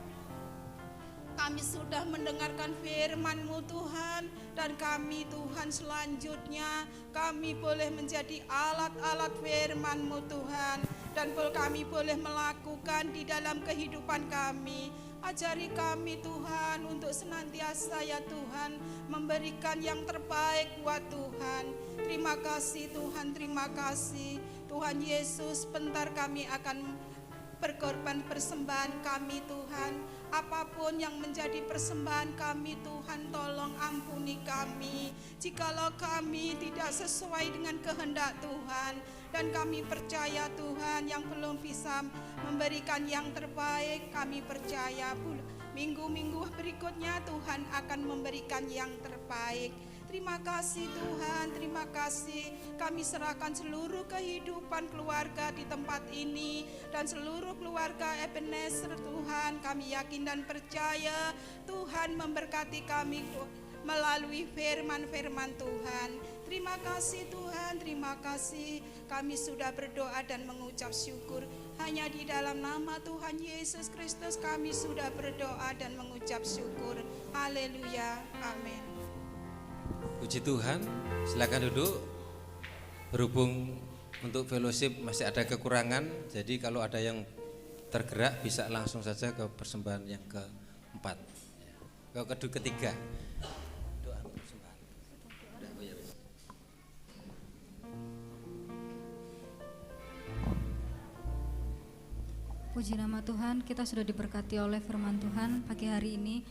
mendengarkan firman-Mu Tuhan. Dan kami Tuhan selanjutnya kami boleh menjadi alat-alat firman-Mu Tuhan. Dan kami boleh melakukan di dalam kehidupan kami. Ajari kami Tuhan untuk senantiasa ya Tuhan memberikan yang terbaik buat Tuhan. Terima kasih Tuhan, terima kasih. Tuhan Yesus, bentar kami akan berkorban persembahan kami Tuhan. Apapun yang menjadi persembahan kami Tuhan, tolong ampuni kami jikalau kami tidak sesuai dengan kehendak Tuhan. Dan kami percaya Tuhan yang belum bisa memberikan yang terbaik, kami percaya minggu-minggu berikutnya Tuhan akan memberikan yang terbaik. Terima kasih Tuhan, terima kasih. Kami serahkan seluruh kehidupan keluarga di tempat ini dan seluruh keluarga Ebenezer Tuhan. Kami yakin dan percaya Tuhan memberkati kami melalui firman-firman Tuhan. Terima kasih Tuhan, terima kasih. Kami sudah berdoa dan mengucap syukur. Hanya di dalam nama Tuhan Yesus Kristus kami sudah berdoa dan mengucap syukur. Haleluya, amin. Puji Tuhan, silakan duduk. Berhubung untuk fellowship masih ada kekurangan, jadi kalau ada yang tergerak bisa langsung saja ke persembahan yang keempat, ketiga. Doa persembahan. Puji nama Tuhan, kita sudah diberkati oleh firman Tuhan pagi hari ini.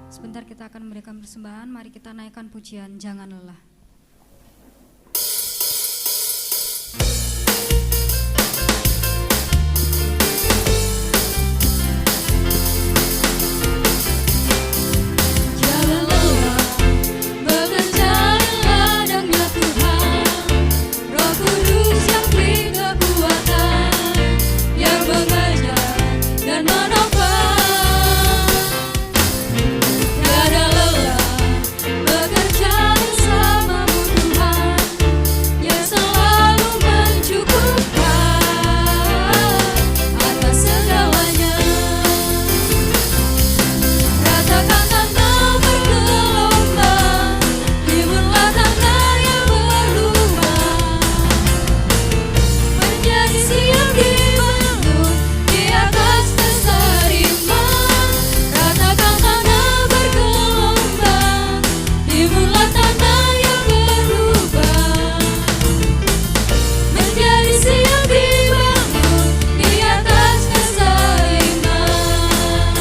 Sebentar kita akan memberikan persembahan, mari kita naikkan pujian Jangan Lelah. Jangan lelah bekerja dan ladangnya Tuhan, Roh Kudus yang beri kekuatan, yang mengajar dan menopang. Tiada lelah bekerja bersamamu Tuhan, yang selalu mencukupkan atas segalanya. Ratakan tanah bergelombang, timbullah tanah yang berlubang, menjadi siap dibangun di atas dasar iman. Ratakan tanah bergelombang, timbullah tanah yang berlubang, menjadi siap dibangun di atas dasar iman.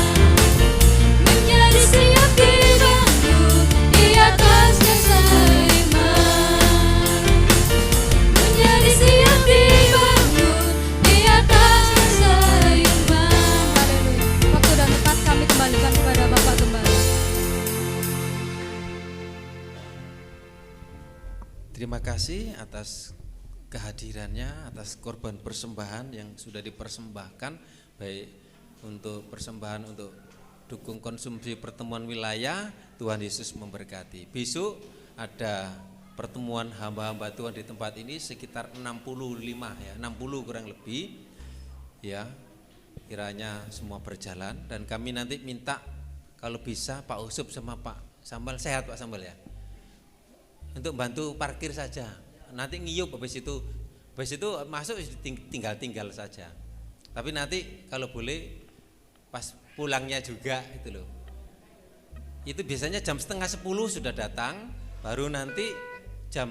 Menjadi siap dibangun di atas dasar iman. Menjadi siap dibangun di atas dasar iman. Haleluya. Waktu dan tempat kami kembalikan kepada Bapak Gembala. Terima kasih atas kehadirannya, atas korban persembahan yang sudah dipersembahkan, baik untuk persembahan untuk dukung konsumsi pertemuan wilayah. Tuhan Yesus memberkati. Besok ada pertemuan hamba-hamba Tuhan di tempat ini sekitar 65 ya, 60 kurang lebih ya. Kiranya semua berjalan dan kami nanti minta kalau bisa Pak Usup sama Pak Sambal, sehat Pak Sambal ya, untuk bantu parkir saja. Nanti ngiyup habis itu masuk tinggal saja. Tapi nanti kalau boleh pas pulangnya juga itu loh. Itu biasanya jam setengah 10 sudah datang, baru nanti jam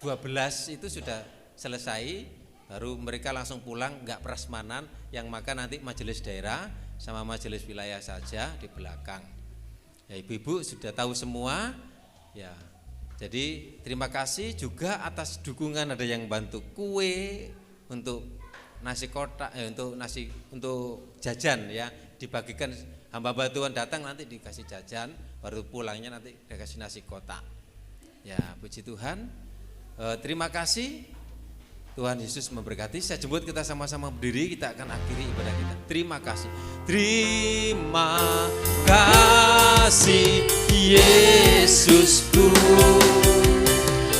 12 itu sudah selesai, baru mereka langsung pulang, enggak prasmanan. Yang makan nanti majelis daerah sama majelis wilayah saja di belakang. Ya, ibu-ibu sudah tahu semua ya. Jadi terima kasih juga atas dukungan, ada yang bantu kue untuk nasi kotak, untuk jajan ya, dibagikan hamba-hamba Tuhan datang nanti dikasih jajan, baru pulangnya nanti dikasih nasi kotak. Ya, puji Tuhan. Terima kasih. Tuhan Yesus memberkati. Saya jemput kita sama-sama berdiri, kita akan akhiri ibadah kita. Terima kasih. Terima kasih Yesusku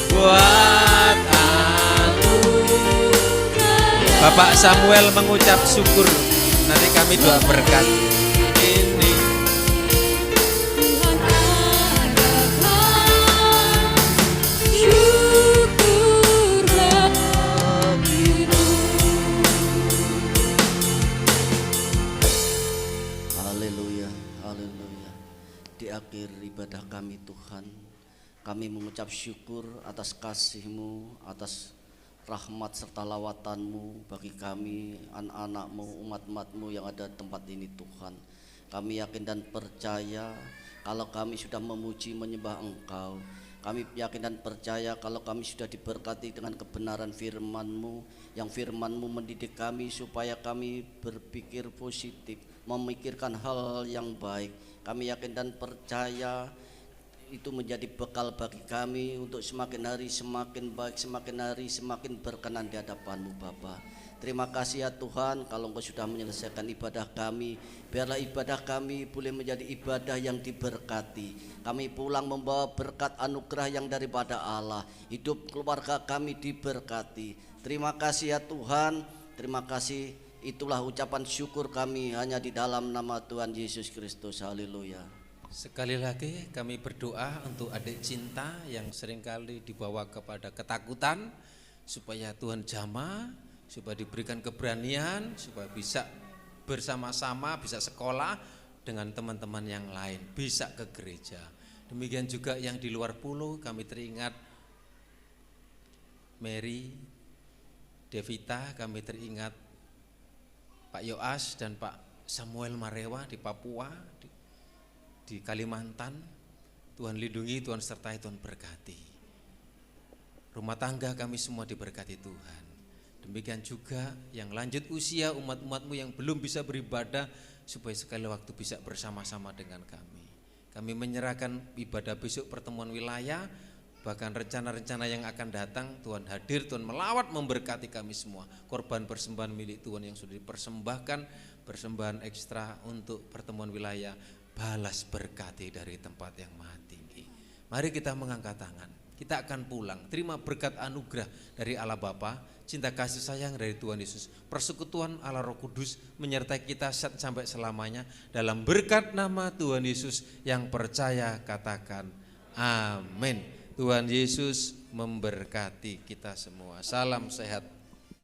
buat anugerah. Bapak Samuel mengucap syukur. Nanti kami doa berkat ini. Tuhan adalah syukur bagimu. Haleluya, haleluya. Di akhir ibadah kami Tuhan, kami mengucap syukur atas kasih-Mu, atas rahmat serta lawatan-Mu bagi kami, anak-anak-Mu, umat-umat-Mu yang ada di tempat ini Tuhan. Kami yakin dan percaya kalau kami sudah memuji menyembah Engkau. Kami yakin dan percaya kalau kami sudah diberkati dengan kebenaran firman-Mu, yang firman-Mu mendidik kami supaya kami berpikir positif, memikirkan hal yang baik. Kami yakin dan percaya itu menjadi bekal bagi kami untuk semakin hari semakin baik, semakin hari semakin berkenan di hadapan-Mu Bapa. Terima kasih ya Tuhan, kalau Engkau sudah menyelesaikan ibadah kami, biarlah ibadah kami boleh menjadi ibadah yang diberkati. Kami pulang membawa berkat anugerah yang daripada Allah. Hidup keluarga kami diberkati. Terima kasih ya Tuhan, terima kasih. Itulah ucapan syukur kami hanya di dalam nama Tuhan Yesus Kristus. Haleluya. Sekali lagi kami berdoa untuk adik cinta yang seringkali dibawa kepada ketakutan, supaya Tuhan jamah, supaya diberikan keberanian, supaya bisa bersama-sama, bisa sekolah dengan teman-teman yang lain, bisa ke gereja. Demikian juga yang di luar pulau, kami teringat Mary, Devita, kami teringat Pak Yoas dan Pak Samuel Marewa di Papua, di Kalimantan. Tuhan lindungi, Tuhan sertai, Tuhan berkati. Rumah tangga kami semua diberkati Tuhan. Demikian juga yang lanjut usia umat-umatmu yang belum bisa beribadah, supaya sekali waktu bisa bersama-sama dengan kami. Kami menyerahkan ibadah besok pertemuan wilayah, bahkan rencana-rencana yang akan datang. Tuhan hadir, Tuhan melawat memberkati kami semua. Korban persembahan milik Tuhan yang sudah dipersembahkan, persembahan ekstra untuk pertemuan wilayah, balas berkati dari tempat yang maha tinggi. Mari kita mengangkat tangan. Kita akan pulang, terima berkat anugerah dari Allah Bapa, cinta kasih sayang dari Tuhan Yesus, persekutuan Allah Roh Kudus menyertai kita sampai selamanya. Dalam berkat nama Tuhan Yesus, yang percaya katakan amin. Tuhan Yesus memberkati kita semua. Salam sehat.